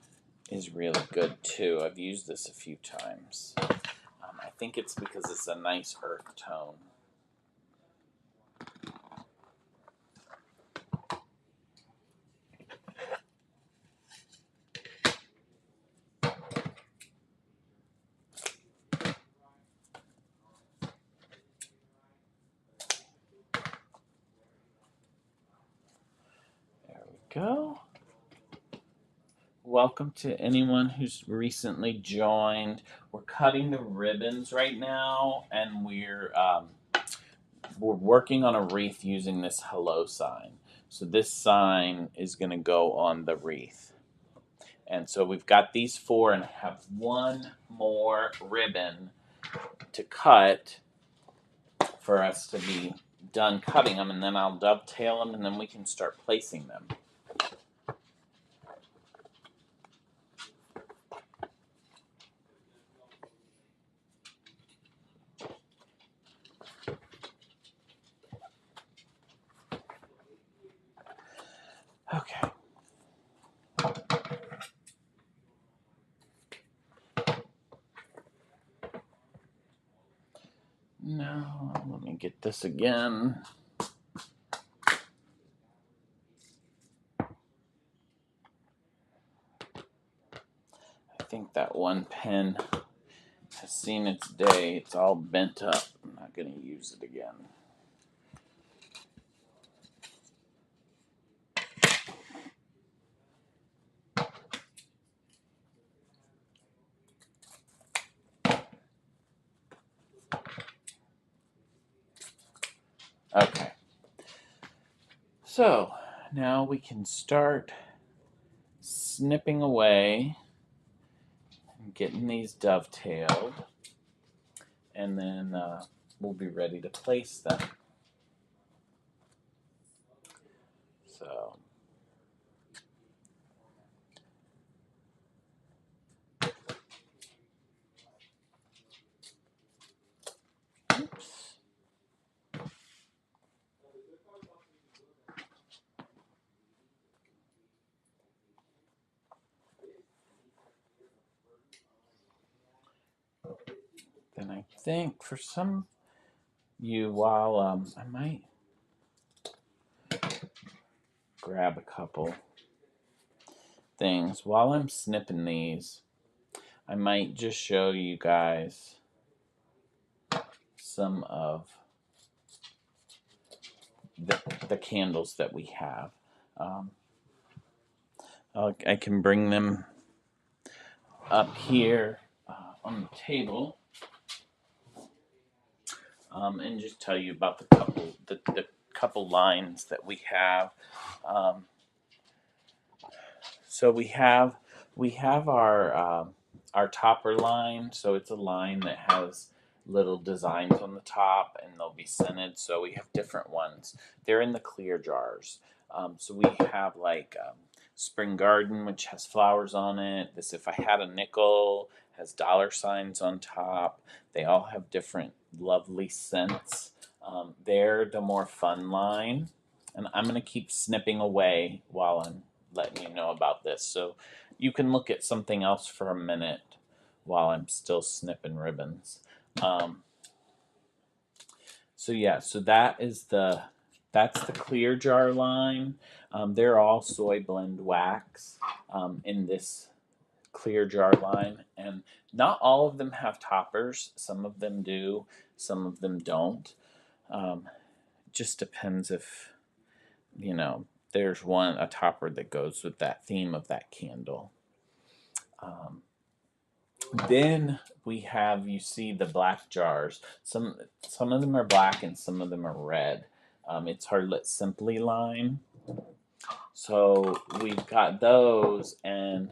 S1: is really good too. I've used this a few times. I think it's because it's a nice earth tone. There we go. Welcome to anyone who's recently joined. We're cutting the ribbons right now, and we're working on a wreath using this hello sign. So this sign is going to go on the wreath. And so we've got these 4 and have one more ribbon to cut for us to be done cutting them, and then I'll dovetail them, and then we can start placing them. Okay. No, let me get this again. I think that one pen has seen its day. It's all bent up. I'm not going to use it again. Okay. So now we can start snipping away and getting these dovetailed, and then we'll be ready to place them. So oops. Then I think for some you, while I might grab a couple things while I'm snipping these. I might just show you guys some of the candles that we have. I can bring them up here on the table and just tell you about the couple lines that we have. So we have our topper line. So it's a line that has little designs on the top, and they'll be scented. So we have different ones. They're in the clear jars. So we have like Spring Garden, which has flowers on it. This If I Had a Nickel has dollar signs on top. They all have different lovely scents. They're the more fun line. And I'm going to keep snipping away while I'm letting you know about this. So you can look at something else for a minute while I'm still snipping ribbons. So yeah, so that's the clear jar line. They're all soy blend wax in this clear jar line, and not all of them have toppers. Some of them do, some of them don't. Just depends if there's a topper that goes with that theme of that candle. Then we have, you see the black jars. Some of them are black and some of them are red. It's Hardlit Simply line. So we've got those, and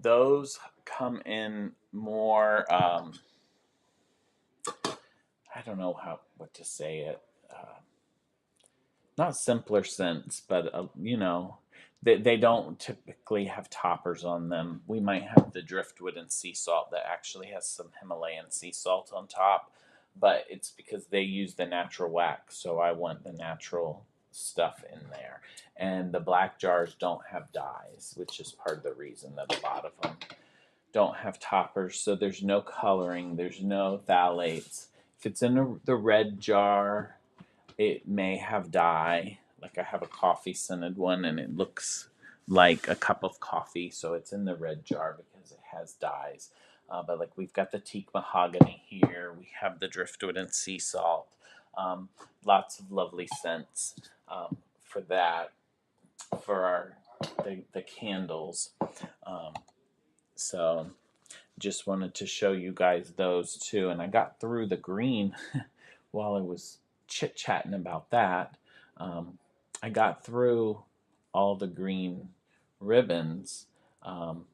S1: those come in more. I don't know what to say it. Not simpler scents, but they don't typically have toppers on them. We might have the driftwood and sea salt that actually has some Himalayan sea salt on top, but it's because they use the natural wax, so I want the natural stuff in there. And the black jars don't have dyes, which is part of the reason that a lot of them don't have toppers. So there's no coloring, there's no phthalates. If it's in the red jar, it may have dye. Like I have a coffee scented one and it looks like a cup of coffee, so it's in the red jar because it has dyes. But like we've got the teak mahogany here, we have the driftwood and sea salt. Lots of lovely scents for that, for the candles. So just wanted to show you guys those too. And I got through the green while I was chit-chatting about that. I got through all the green ribbons and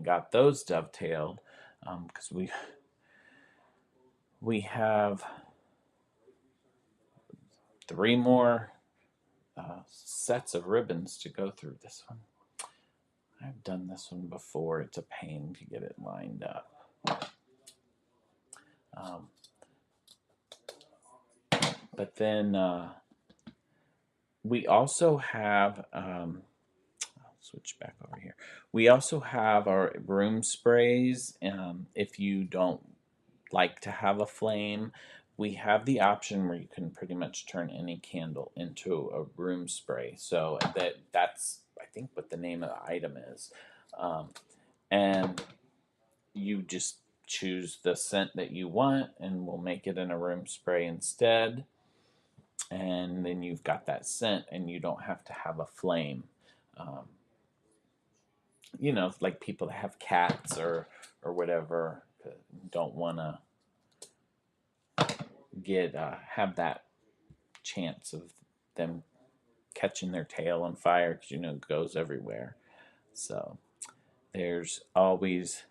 S1: got those dovetailed because we have 3 more sets of ribbons to go through. This one, I've done this one before. It's a pain to get it lined up. But then we also have, I'll switch back over here. We also have our room sprays. If you don't like to have a flame, we have the option where you can pretty much turn any candle into a room spray. So that's, I think, what the name of the item is. And you just choose the scent that you want, and we'll make it in a room spray instead. And then you've got that scent, and you don't have to have a flame. Like people that have cats or whatever don't want to have that chance of them catching their tail on fire, because it goes everywhere. So there's always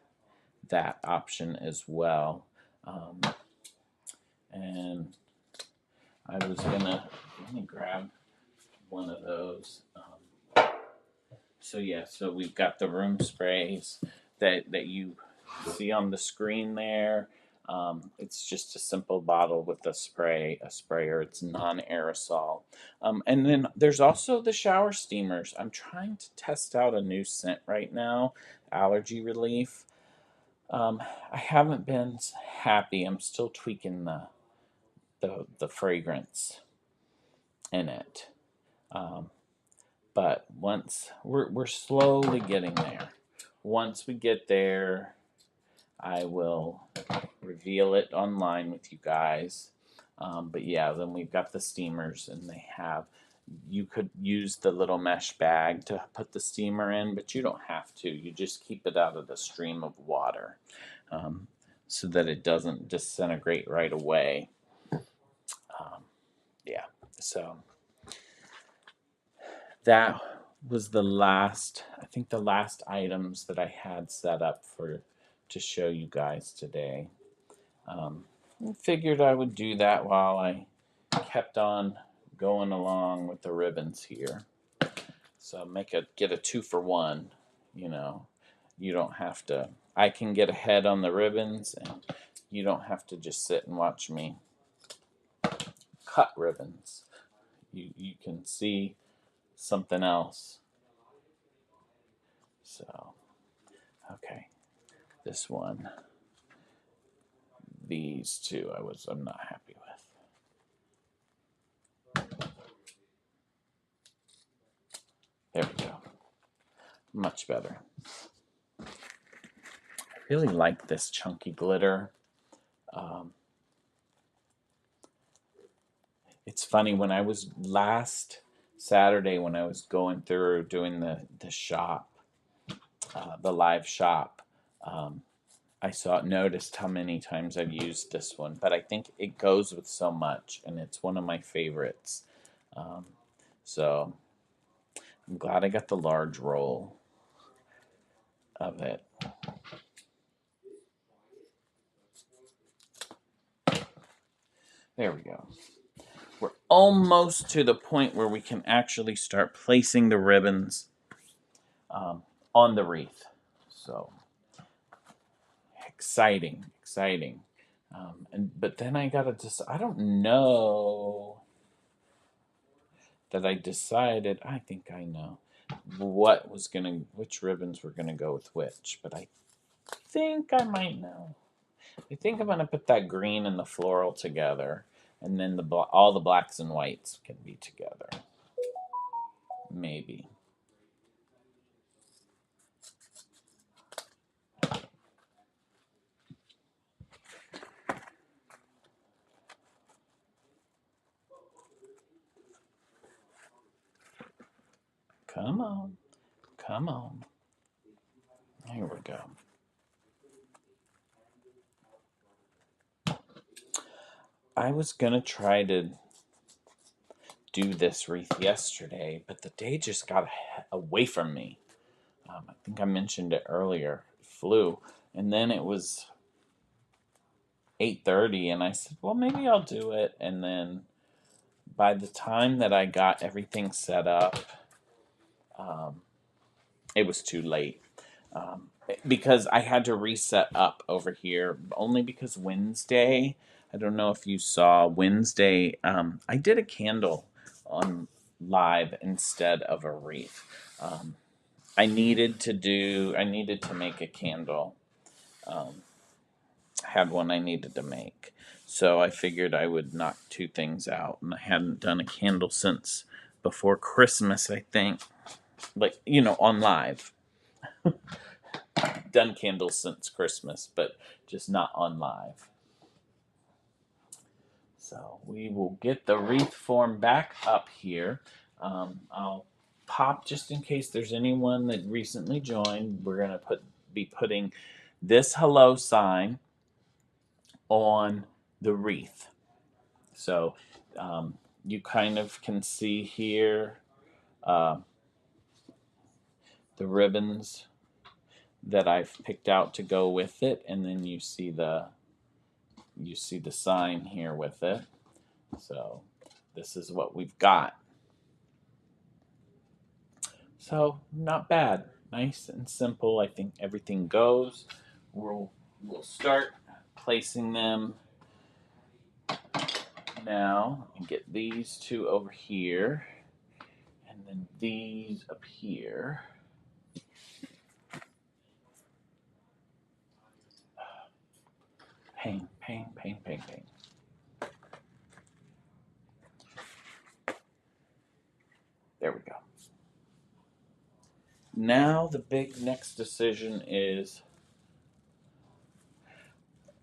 S1: that option as well. And I was gonna let me grab one of those. So we've got the room sprays that you see on the screen there. It's just a simple bottle with a sprayer. It's non-aerosol. And then there's also the shower steamers. I'm trying to test out a new scent right now, allergy relief. I haven't been happy. I'm still tweaking the fragrance in it. But once we're slowly getting there. Once we get there, I will reveal it online with you guys. But yeah, then we've got the steamers, and you could use the little mesh bag to put the steamer in, but you don't have to. You just keep it out of the stream of water so that it doesn't disintegrate right away. Yeah, so that was the last items that I had set up to show you guys today. I figured I would do that while I kept on going along with the ribbons here. So get a 2-for-1. You don't have to. I can get ahead on the ribbons, and you don't have to just sit and watch me cut ribbons. You can see something else. So, okay, this one. these two I'm not happy with. There we go. Much better. I really like this chunky glitter. It's funny, when I was last Saturday, when I was going through doing the shop, the live shop, I noticed how many times I've used this one, but I think it goes with so much, and it's one of my favorites. So I'm glad I got the large roll of it. There we go. We're almost to the point where we can actually start placing the ribbons on the wreath. So exciting. But then I gotta I don't know that I decided. I think I know which ribbons were gonna go with which, but I think I might know. I think I'm gonna put that green and the floral together, and then all the blacks and whites can be together. Maybe. Come on. Come on. Here we go. I was going to try to do this wreath yesterday, but the day just got away from me. I think I mentioned it earlier. It flew. And then it was 8:30, and I said, well, maybe I'll do it. And then by the time that I got everything set up, it was too late. Because I had to reset up over here, only because Wednesday, I don't know if you saw Wednesday, I did a candle on live instead of a wreath. I needed to make a candle. I had one I needed to make. So I figured I would knock two things out, and I hadn't done a candle since before Christmas, I think. Like, on live. Done candles since Christmas, but just not on live. So we will get the wreath form back up here. I'll pop, just in case there's anyone that recently joined, we're going to be putting this hello sign on the wreath. So you kind of can see here the ribbons that I've picked out to go with it, and then you see the sign here with it. So this is what we've got. So not bad, nice and simple. I think everything goes. We'll start placing them now and get these two over here, and then these up here. Pain. There we go. Now the big next decision is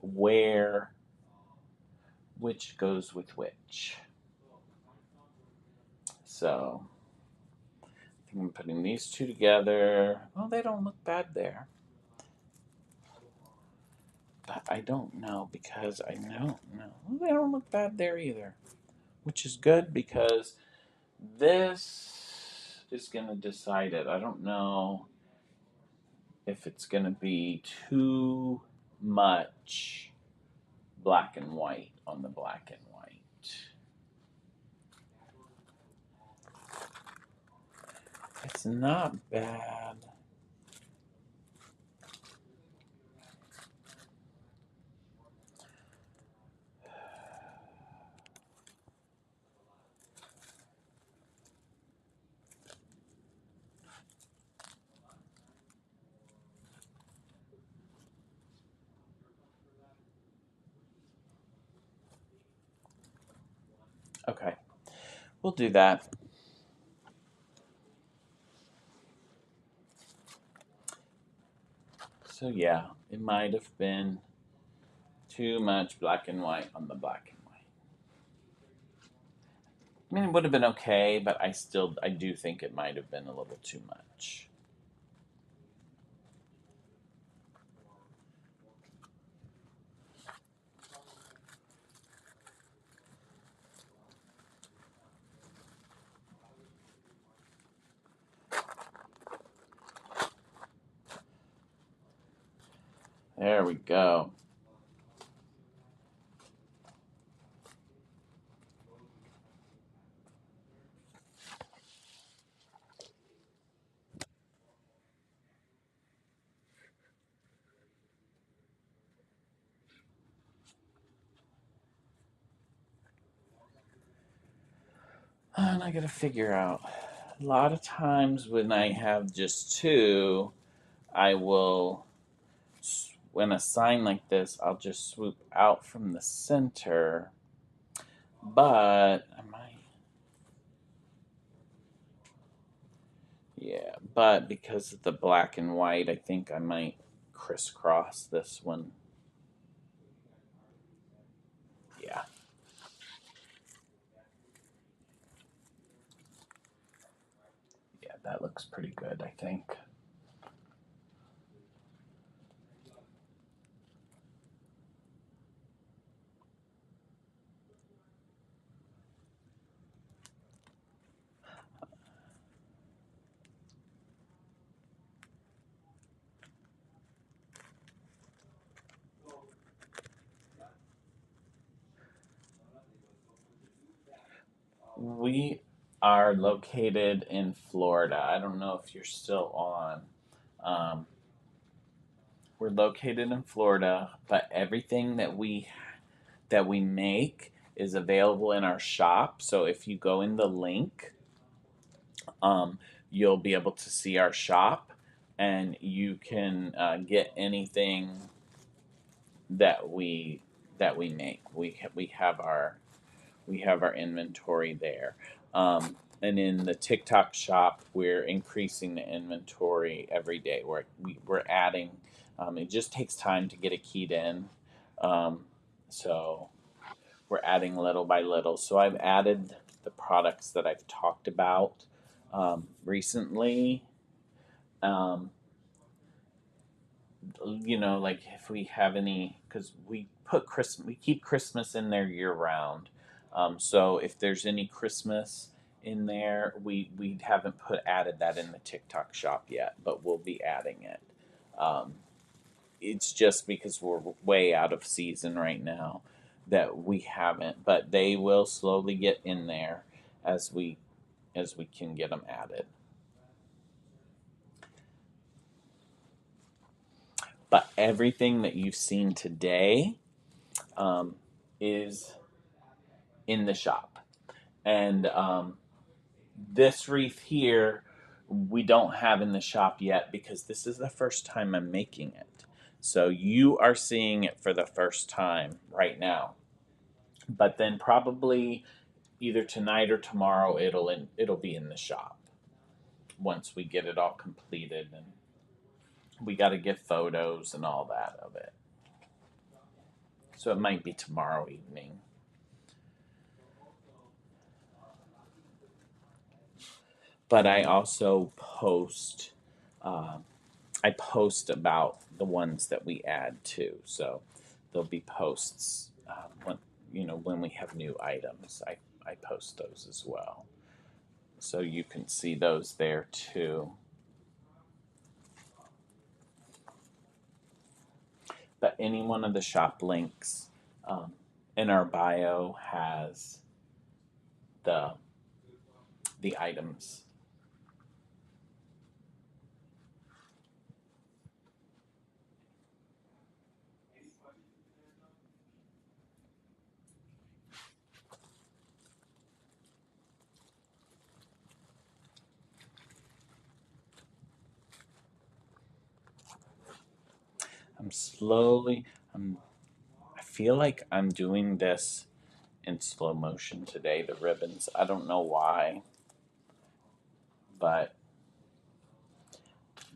S1: which goes with which. So I think I'm putting these two together. Well, they don't look bad there. But I don't know, because I don't know. Well, they don't look bad there either, which is good, because this is going to decide it. I don't know if it's going to be too much black and white on the black and white. It's not bad. Okay, we'll do that. So yeah, it might have been too much black and white on the black and white. I mean, it would have been okay, but I do think it might have been a little too much. There we go. And I gotta figure out. A lot of times when I have just two, I will, when a sign like this, I'll just swoop out from the center. But I might, yeah, but because of the black and white, I think I might crisscross this one. Yeah, yeah, that looks pretty good, I think. We are located in Florida. I don't know if you're still on. Um, we're located in Florida, but everything that we make is available in our shop. So if you go in the link, um, you'll be able to see our shop, and you can get anything that we make. We have our inventory there. And in the TikTok shop, we're increasing the inventory every day. We're adding. It just takes time to get it keyed in, so we're adding little by little. So I've added the products that I've talked about recently. Um, like if we have any, because we keep Christmas in there year round. So if there's any Christmas in there, we haven't added that in the TikTok shop yet, but we'll be adding it. Um, it's just because we're way out of season right now that we haven't, but they will slowly get in there as we can get them added. But everything that you've seen today um, is in the shop. And this wreath here, we don't have in the shop yet because this is the first time I'm making it. So you are seeing it for the first time right now. But then probably either tonight or tomorrow it'll be in the shop once we get it all completed, and we got to get photos and all that of it. So it might be tomorrow evening. But I also post. Uh, I post about the ones that we add too. So there'll be posts when we have new items. I post those as well, so you can see those there too. But any one of the shop links um, in our bio has the the items. I'm slowly. I'm. I feel like I'm doing this in slow motion today, the ribbons. I don't know why, but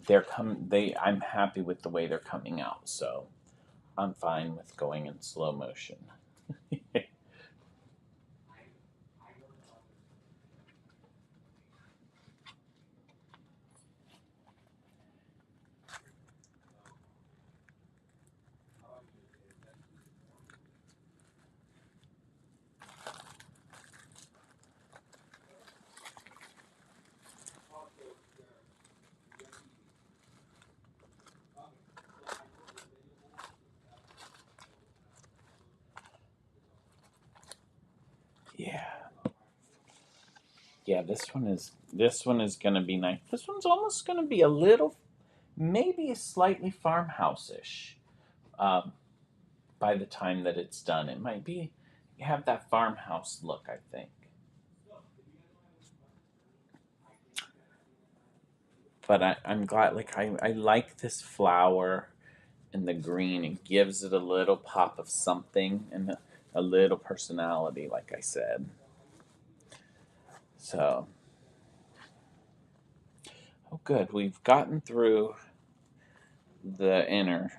S1: I'm happy with the way they're coming out, so I'm fine with going in slow motion. Yeah. Yeah, this one is gonna be nice. This one's almost gonna be a little, maybe slightly farmhouse-ish. Um, by the time that it's done, it might be have that farmhouse look, I think. But I'm glad. Like I like this flower and the green. It gives it a little pop of something and a little personality, like I said. So, oh, good. We've gotten through the inner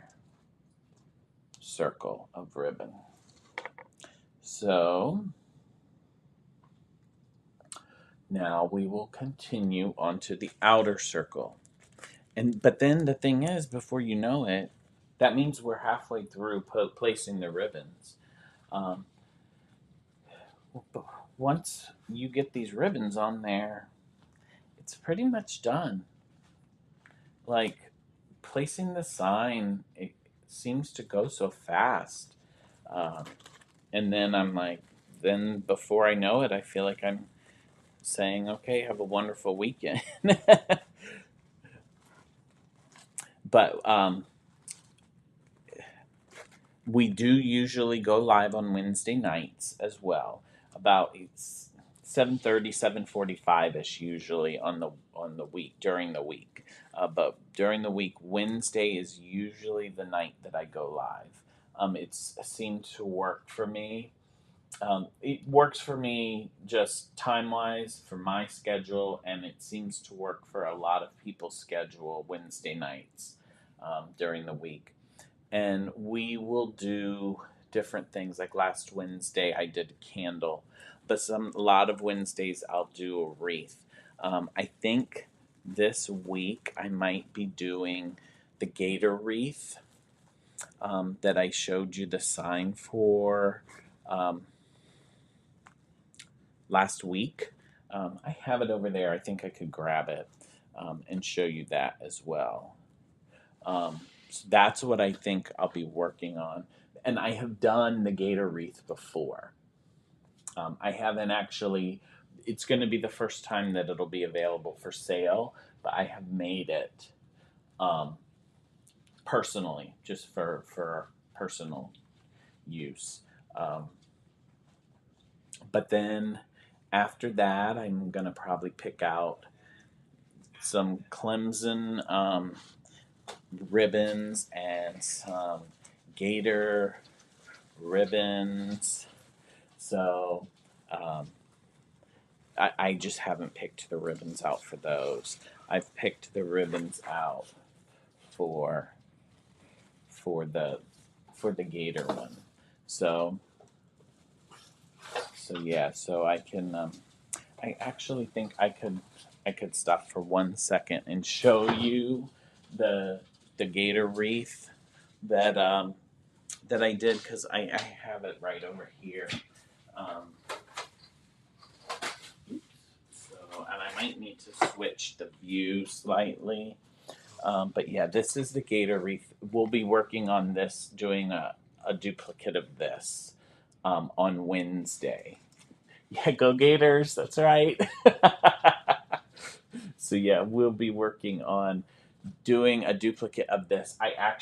S1: circle of ribbon. So, now we will continue onto the outer circle. But then the thing is, before you know it, that means we're halfway through placing the ribbons. Um, Once you get these ribbons on there, it's pretty much done. Like placing the sign, it seems to go so fast. Um, and then I'm like, then before I know it, I feel like I'm saying, okay, have a wonderful weekend. But we do usually go live on Wednesday nights as well. About 7:30, 7:45 ish usually on the week during the week. But during the week, Wednesday is usually the night that I go live. It's seemed to work for me. It works for me just time wise for my schedule, and it seems to work for a lot of people's schedule Wednesday nights during the week. And we will do different things. Like last Wednesday, I did a candle, but a lot of Wednesdays I'll do a wreath. I think this week I might be doing the gator wreath that I showed you the sign for last week. I have it over there. I think I could grab it and show you that as well. So that's what I think I'll be working on. And I have done the gator wreath before. I haven't actually, it's going to be the first time that it'll be available for sale, but I have made it um, personally, just for personal use. Um, but then after that, I'm going to probably pick out some Clemson ribbons and some gator ribbons. So I just haven't picked the ribbons out for those. I've picked the ribbons out for for the for the gator one. So yeah. So I can. I actually think I could stop for 1 second and show you the gator wreath that that I did because I have it right over here. Um, so, and I might need to switch the view slightly. But yeah, this is the gator wreath. We'll be working on this, doing a duplicate of this on Wednesday. Yeah, go Gators. That's right. So yeah, we'll be working on doing a duplicate of this. I have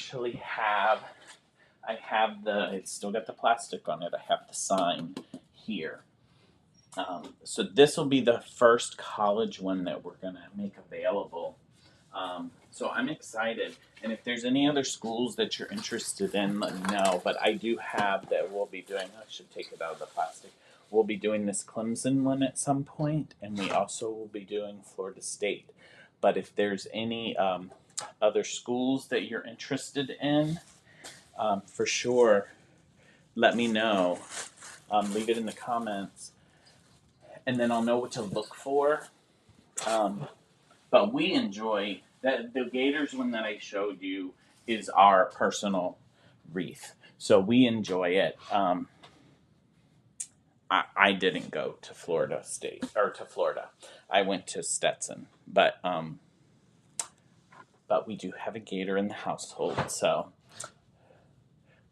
S1: it's still got the plastic on it. I have the sign here. So this will be the first college one that we're going to make available. So I'm excited. And if there's any other schools that you're interested in, let me know. But I do have that we'll be doing. I should take it out of the plastic. we'll be doing this Clemson one at some point, and we also will be doing Florida State. But if there's any other schools that you're interested in, for sure, let me know. Leave it in the comments, and then I'll know what to look for. But we enjoy that. The Gators one that I showed you is our personal wreath, so we enjoy it. I didn't go to Florida State or to Florida. I went to Stetson, but we do have a Gator in the household, so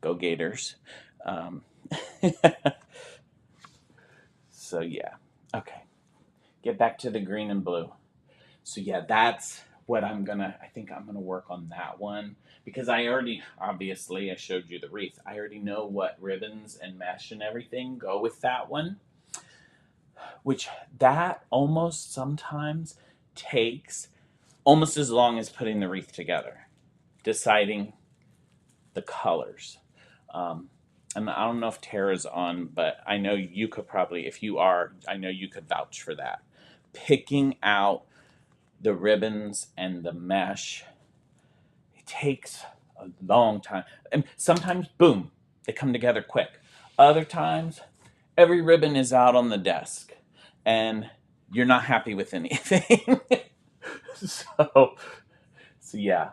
S1: go Gators. Um, so yeah, okay. Get back to the green and blue. So yeah, that's what I think I'm gonna work on that one because I already, obviously, I showed you the wreath. I already know what ribbons and mesh and everything go with that one, which that almost sometimes takes almost as long as putting the wreath together, deciding the colors. And I don't know if Tara's on, but I know you could probably, if you are, I know you could vouch for that. Picking out the ribbons and the mesh, it takes a long time. And sometimes, boom, they come together quick. Other times, every ribbon is out on the desk and you're not happy with anything. so yeah.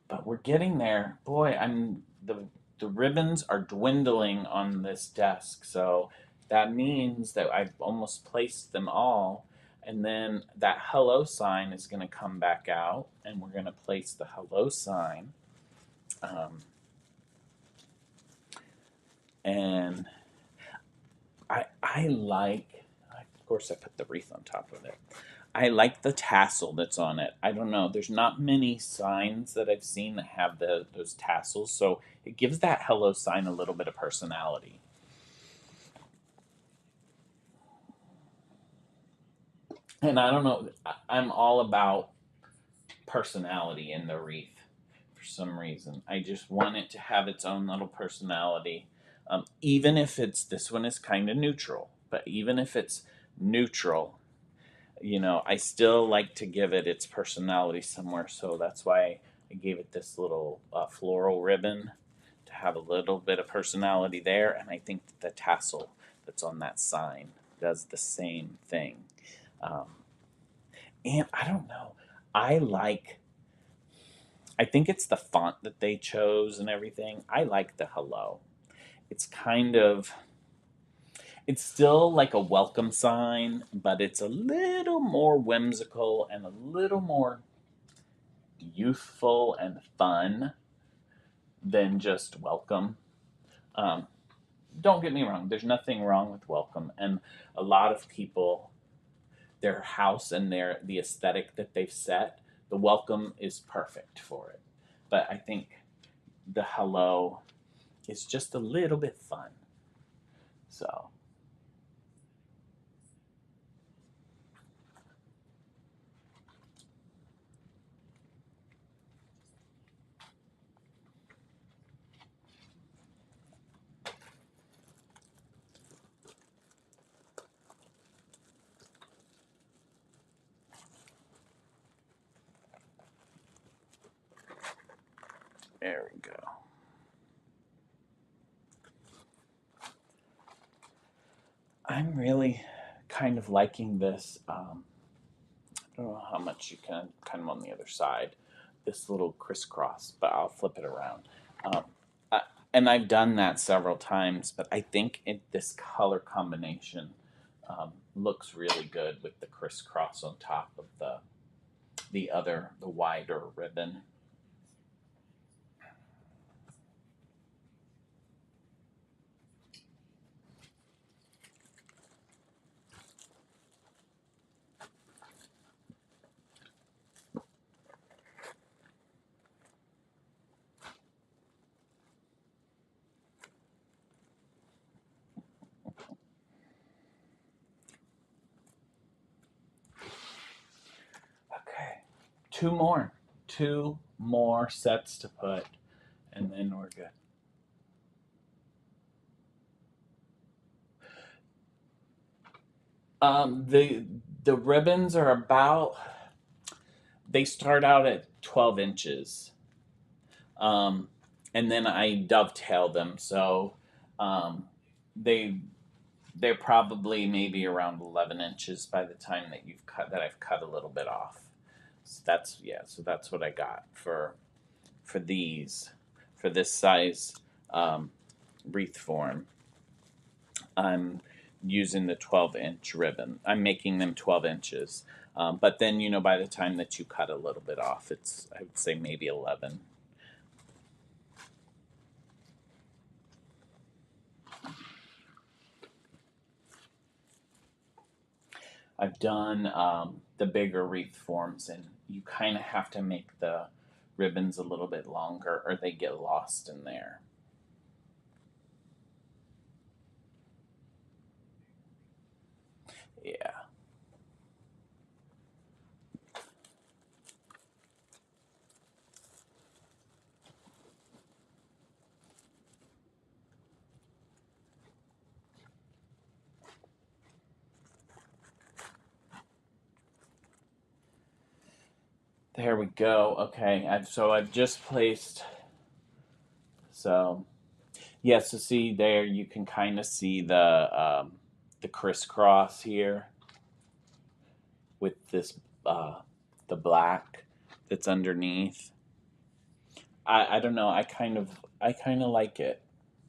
S1: But we're getting there. Boy, the ribbons are dwindling on this desk, so that means that I've almost placed them all. And then that hello sign is going to come back out, and we're going to place the hello sign. Um, and I like, of course, I put the wreath on top of it. I like the tassel that's on it. I don't know. There's not many signs that I've seen that have those tassels, so it gives that hello sign a little bit of personality. And I don't know. I'm all about personality in the wreath for some reason. I just want it to have its own little personality. Even if this one is kind of neutral, but even if it's neutral, I still like to give it its personality somewhere. So that's why I gave it this little floral ribbon to have a little bit of personality there. And I think that the tassel that's on that sign does the same thing. Um, and I don't know. I think it's the font that they chose and everything. I like the hello. It's it's still like a welcome sign, but it's a little more whimsical and a little more youthful and fun than just welcome. Um, don't get me wrong, there's nothing wrong with welcome. And a lot of people, their house and the aesthetic that they've set, the welcome is perfect for it. But I think the hello is just a little bit fun. So there we go. I'm really kind of liking this. I don't know how much you can kind of on the other side, this little crisscross, but I'll flip it around. Um, I, and I've done that several times, but I think this color combination looks really good with the crisscross on top of the wider ribbon. Okay, two more sets to put, and then we're good. The ribbons are about, they start out at 12 inches. And then I dovetail them, so um, they they're probably maybe around 11 inches by the time that I've cut a little bit off. So that's what I got for these, for this size wreath form. I'm using the 12-inch ribbon. I'm making them 12 inches. But then, by the time that you cut a little bit off, I would say maybe 11. I've done the bigger wreath forms, and you kind of have to make the ribbons a little bit longer or they get lost in there. Yeah. There we go. Okay, I've just placed. So yeah, so see there, you can kind of see the crisscross here with this the black that's underneath. I don't know. I kind of like it,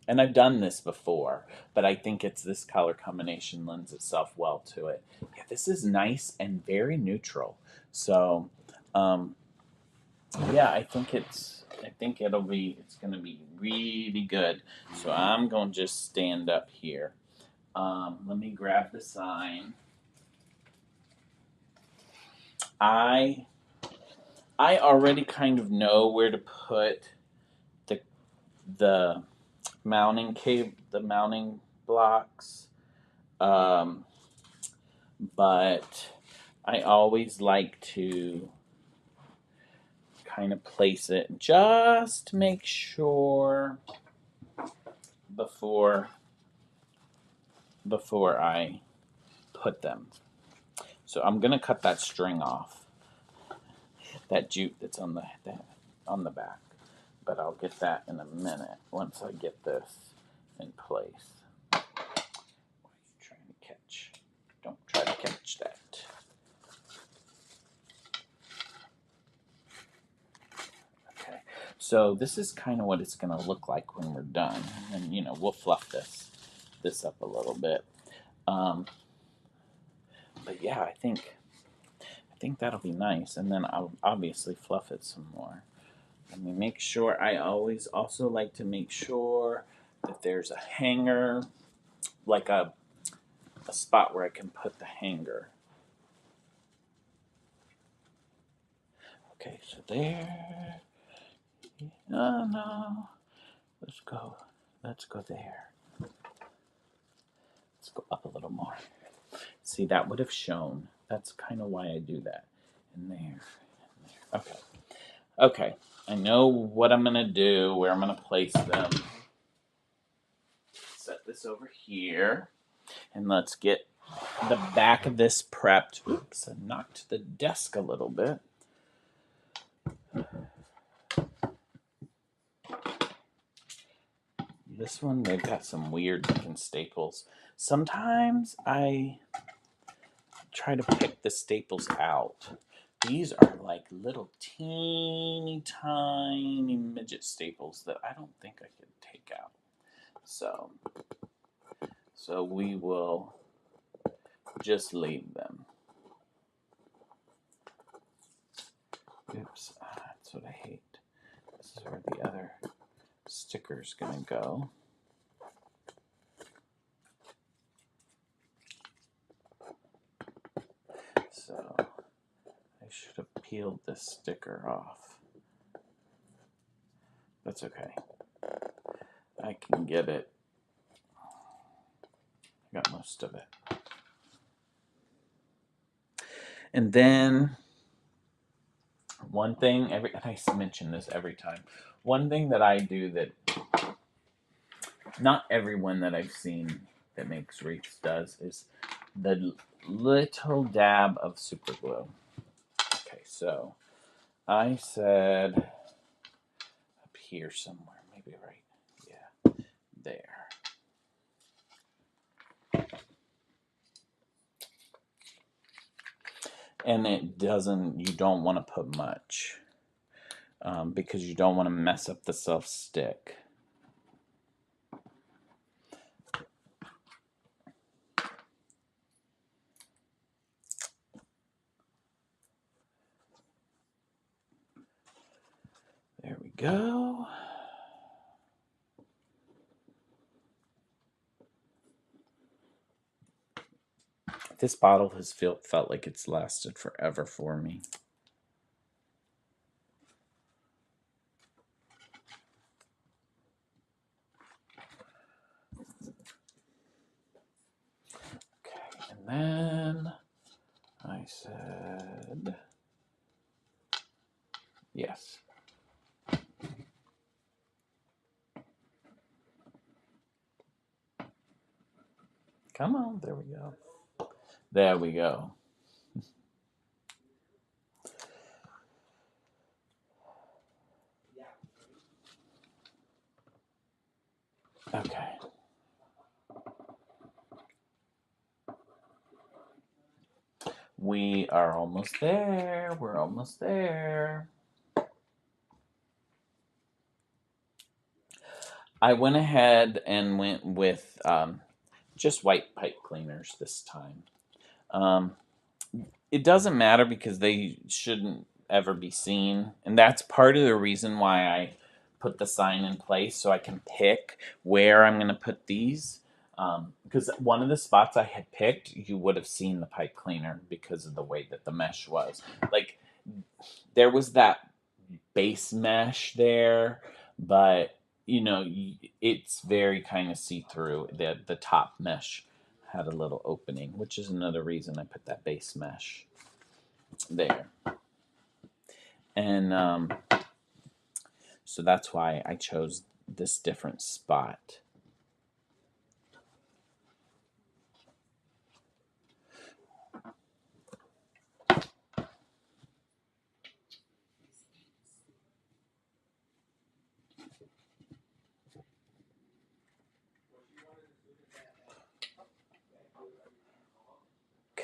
S1: and I've done this before, but I think it's this color combination lends itself well to it. Yeah, this is nice and very neutral. So, um, yeah, it's gonna be really good. So I'm gonna just stand up here. Let me grab the sign. I I already kind of know where to put the the the mounting blocks, um, but I always like to kind of place it just to make sure before I put them. So I'm gonna cut that string off, that jute that's on the back, but I'll get that in a minute once I get this in place. What are you trying to catch? Don't try to catch that. Okay, so this is kind of what it's going to look like when we're done, and we'll fluff this up a little bit. But yeah, I think that'll be nice, and then I'll obviously fluff it some more. Let me make sure. I always also like to make sure that there's a hanger, like a spot where I can put the hanger. Okay, so there. No, no. Let's go. Let's go there. Let's go up a little more. See, that would have shown. That's kind of why I do that. And there. Okay. Okay. I know what I'm going to do, where I'm going to place them. Set this over here. And let's get the back of this prepped. Oops, I knocked the desk a little bit. This one, they've got some weird looking staples. Sometimes I try to pick the staples out. These are like little teeny tiny midget staples that I don't think I could take out. So we will just leave them. Oops, that's what I hate. This is where the other sticker's gonna go. So I should have peeled this sticker off. That's okay. I can get it. I got most of it. And then One thing, and I mention this every time, one thing that I do that not everyone that I've seen that makes wreaths does is the little dab of super glue. Okay, so I said up here somewhere, maybe right, yeah, there. And it doesn't, you don't want to put much because you don't want to mess up the self stick. There we go. This bottle has felt like it's lasted forever for me. Okay, and then I said yes. Come on, there we go. There we go. Okay. We are almost there. We're almost there. I went ahead and went with just white pipe cleaners this time. It doesn't matter because they shouldn't ever be seen. And that's part of the reason why I put the sign in place so I can pick where I'm going to put these. Because one of the spots I had picked, you would have seen the pipe cleaner because of the way that the mesh was. Like, there was that base mesh there, but you know, it's very kind of see-through. The top mesh had a little opening, which is another reason I put that base mesh there. And so that's why I chose this different spot.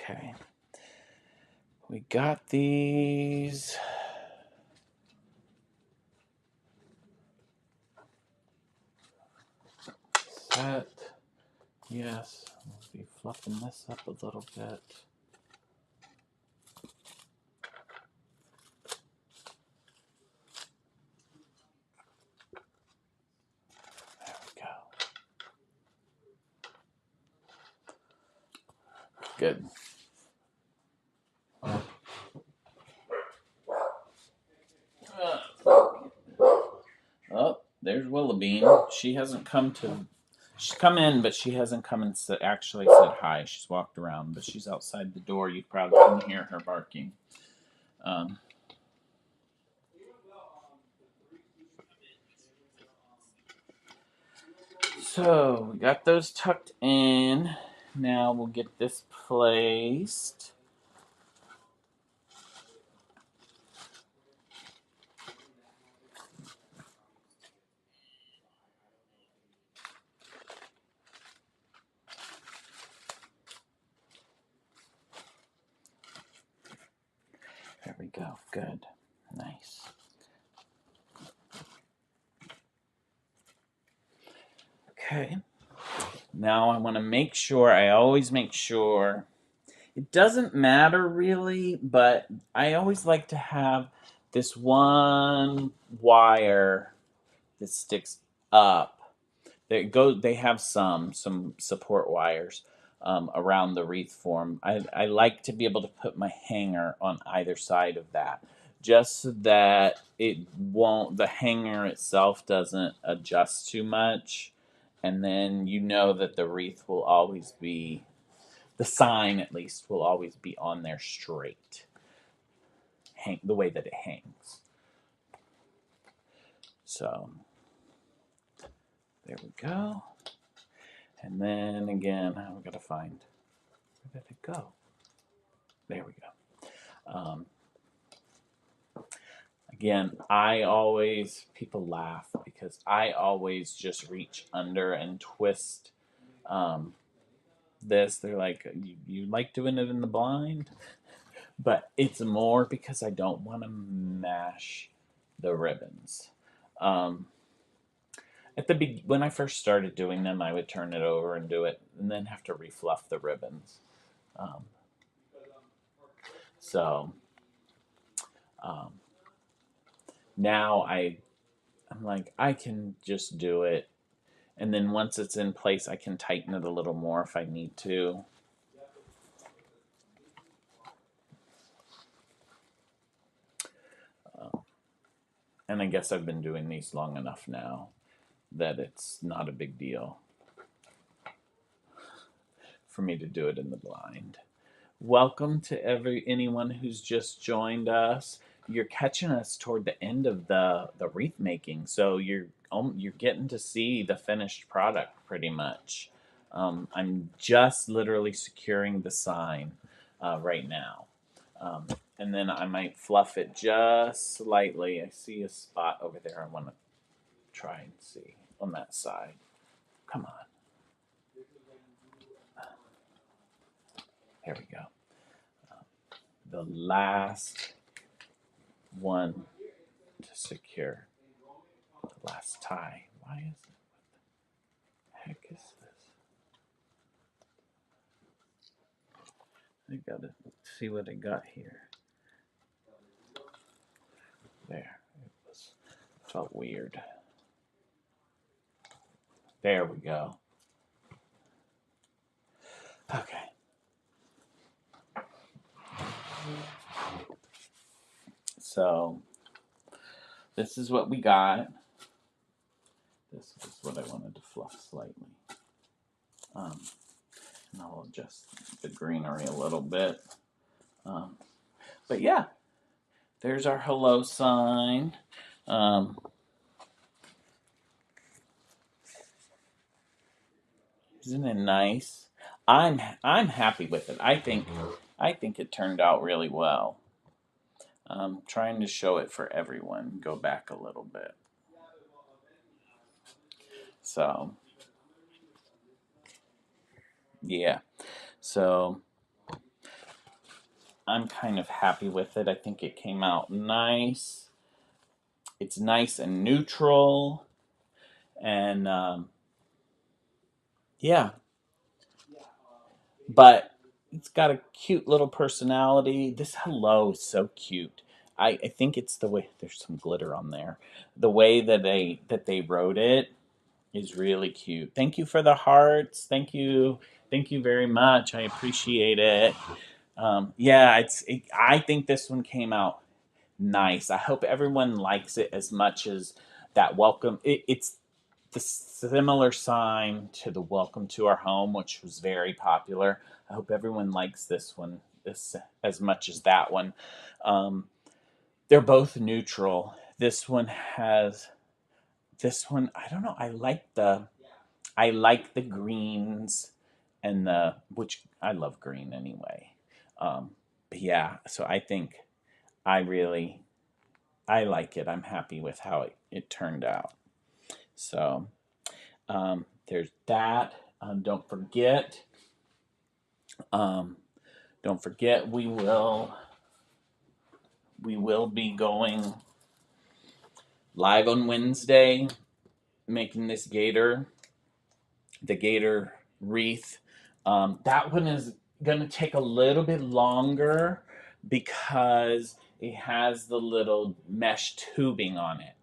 S1: Okay. We got these. Set. Yes. We'll be fluffing this up a little bit. There we go. Good. Oh, there's Willabean. She hasn't come to. She's come in, but she hasn't come and actually said hi. She's walked around, but she's outside the door. You probably can hear her barking. So we got those tucked in. Now we'll get this placed. There we go. Good. Nice. Okay. Now I want to make sure, I always make sure, it doesn't matter really, but I always like to have this one wire that sticks up. They have some support wires around the wreath form. I like to be able to put my hanger on either side of that, just so that the hanger itself doesn't adjust too much, and then you know that the wreath will always be, the sign at least will always be on there straight. the way that it hangs. So there we go. And then again, we got to find, where did it go? There we go. Again, people laugh because I always just reach under and twist this. They're like, you like doing it in the blind? But it's more because I don't want to mash the ribbons. When I first started doing them, I would turn it over and do it, and then have to refluff the ribbons. Um, so now I'm like, I can just do it, and then once it's in place, I can tighten it a little more if I need to. And I guess I've been doing these long enough now that it's not a big deal for me to do it in the blind. Welcome to anyone who's just joined us. You're catching us toward the end of the wreath making, so you're getting to see the finished product pretty much. I'm just literally securing the sign right now, and then I might fluff it just slightly. I see a spot over there. I want to try and see on that side. Come on. There we go. The last one to secure. The last tie. Why is it? What the heck is this? I gotta see what I got here. There. Felt weird. There we go. Okay. So this is what we got. This is what I wanted to fluff slightly. And I'll adjust the greenery a little bit. But yeah, there's our hello sign. Isn't it nice? I'm happy with it. I think it turned out really well. I'm trying to show it for everyone. Go back a little bit. So yeah. So I'm kind of happy with it. I think it came out nice. It's nice and neutral. And yeah. But it's got a cute little personality. This hello is so cute. I think it's the way, there's some glitter on there. The way that they wrote it is really cute. Thank you for the hearts. Thank you very much. I appreciate it. Yeah, I think this one came out nice. I hope everyone likes it as much as that welcome. It's the similar sign to the welcome to our home, which was very popular. I hope everyone likes this one as much as that one. They're both neutral. This one, I don't know. I like the greens and which I love green anyway. But yeah, so I think I like it. I'm happy with how it turned out. So there's that. Don't forget. We will be going live on Wednesday, making this the gator wreath. That one is going to take a little bit longer because it has the little mesh tubing on it.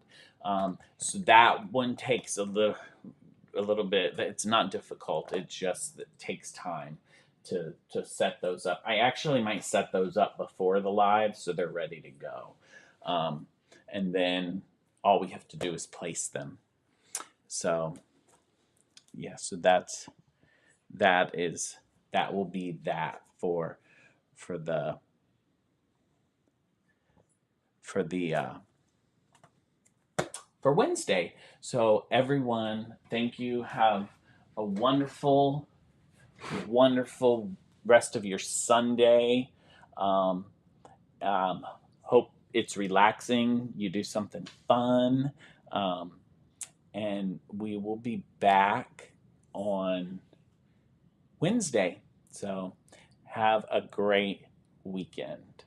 S1: So that one takes a little bit. It's not difficult. It just takes time to set those up. I actually might set those up before the live so they're ready to go. And then all we have to do is place them. So yeah, so that will be that for the for the for Wednesday. So everyone, thank you. Have a wonderful, wonderful rest of your Sunday. Um, Hope it's relaxing. You do something fun. Um, and we will be back on Wednesday. So have a great weekend.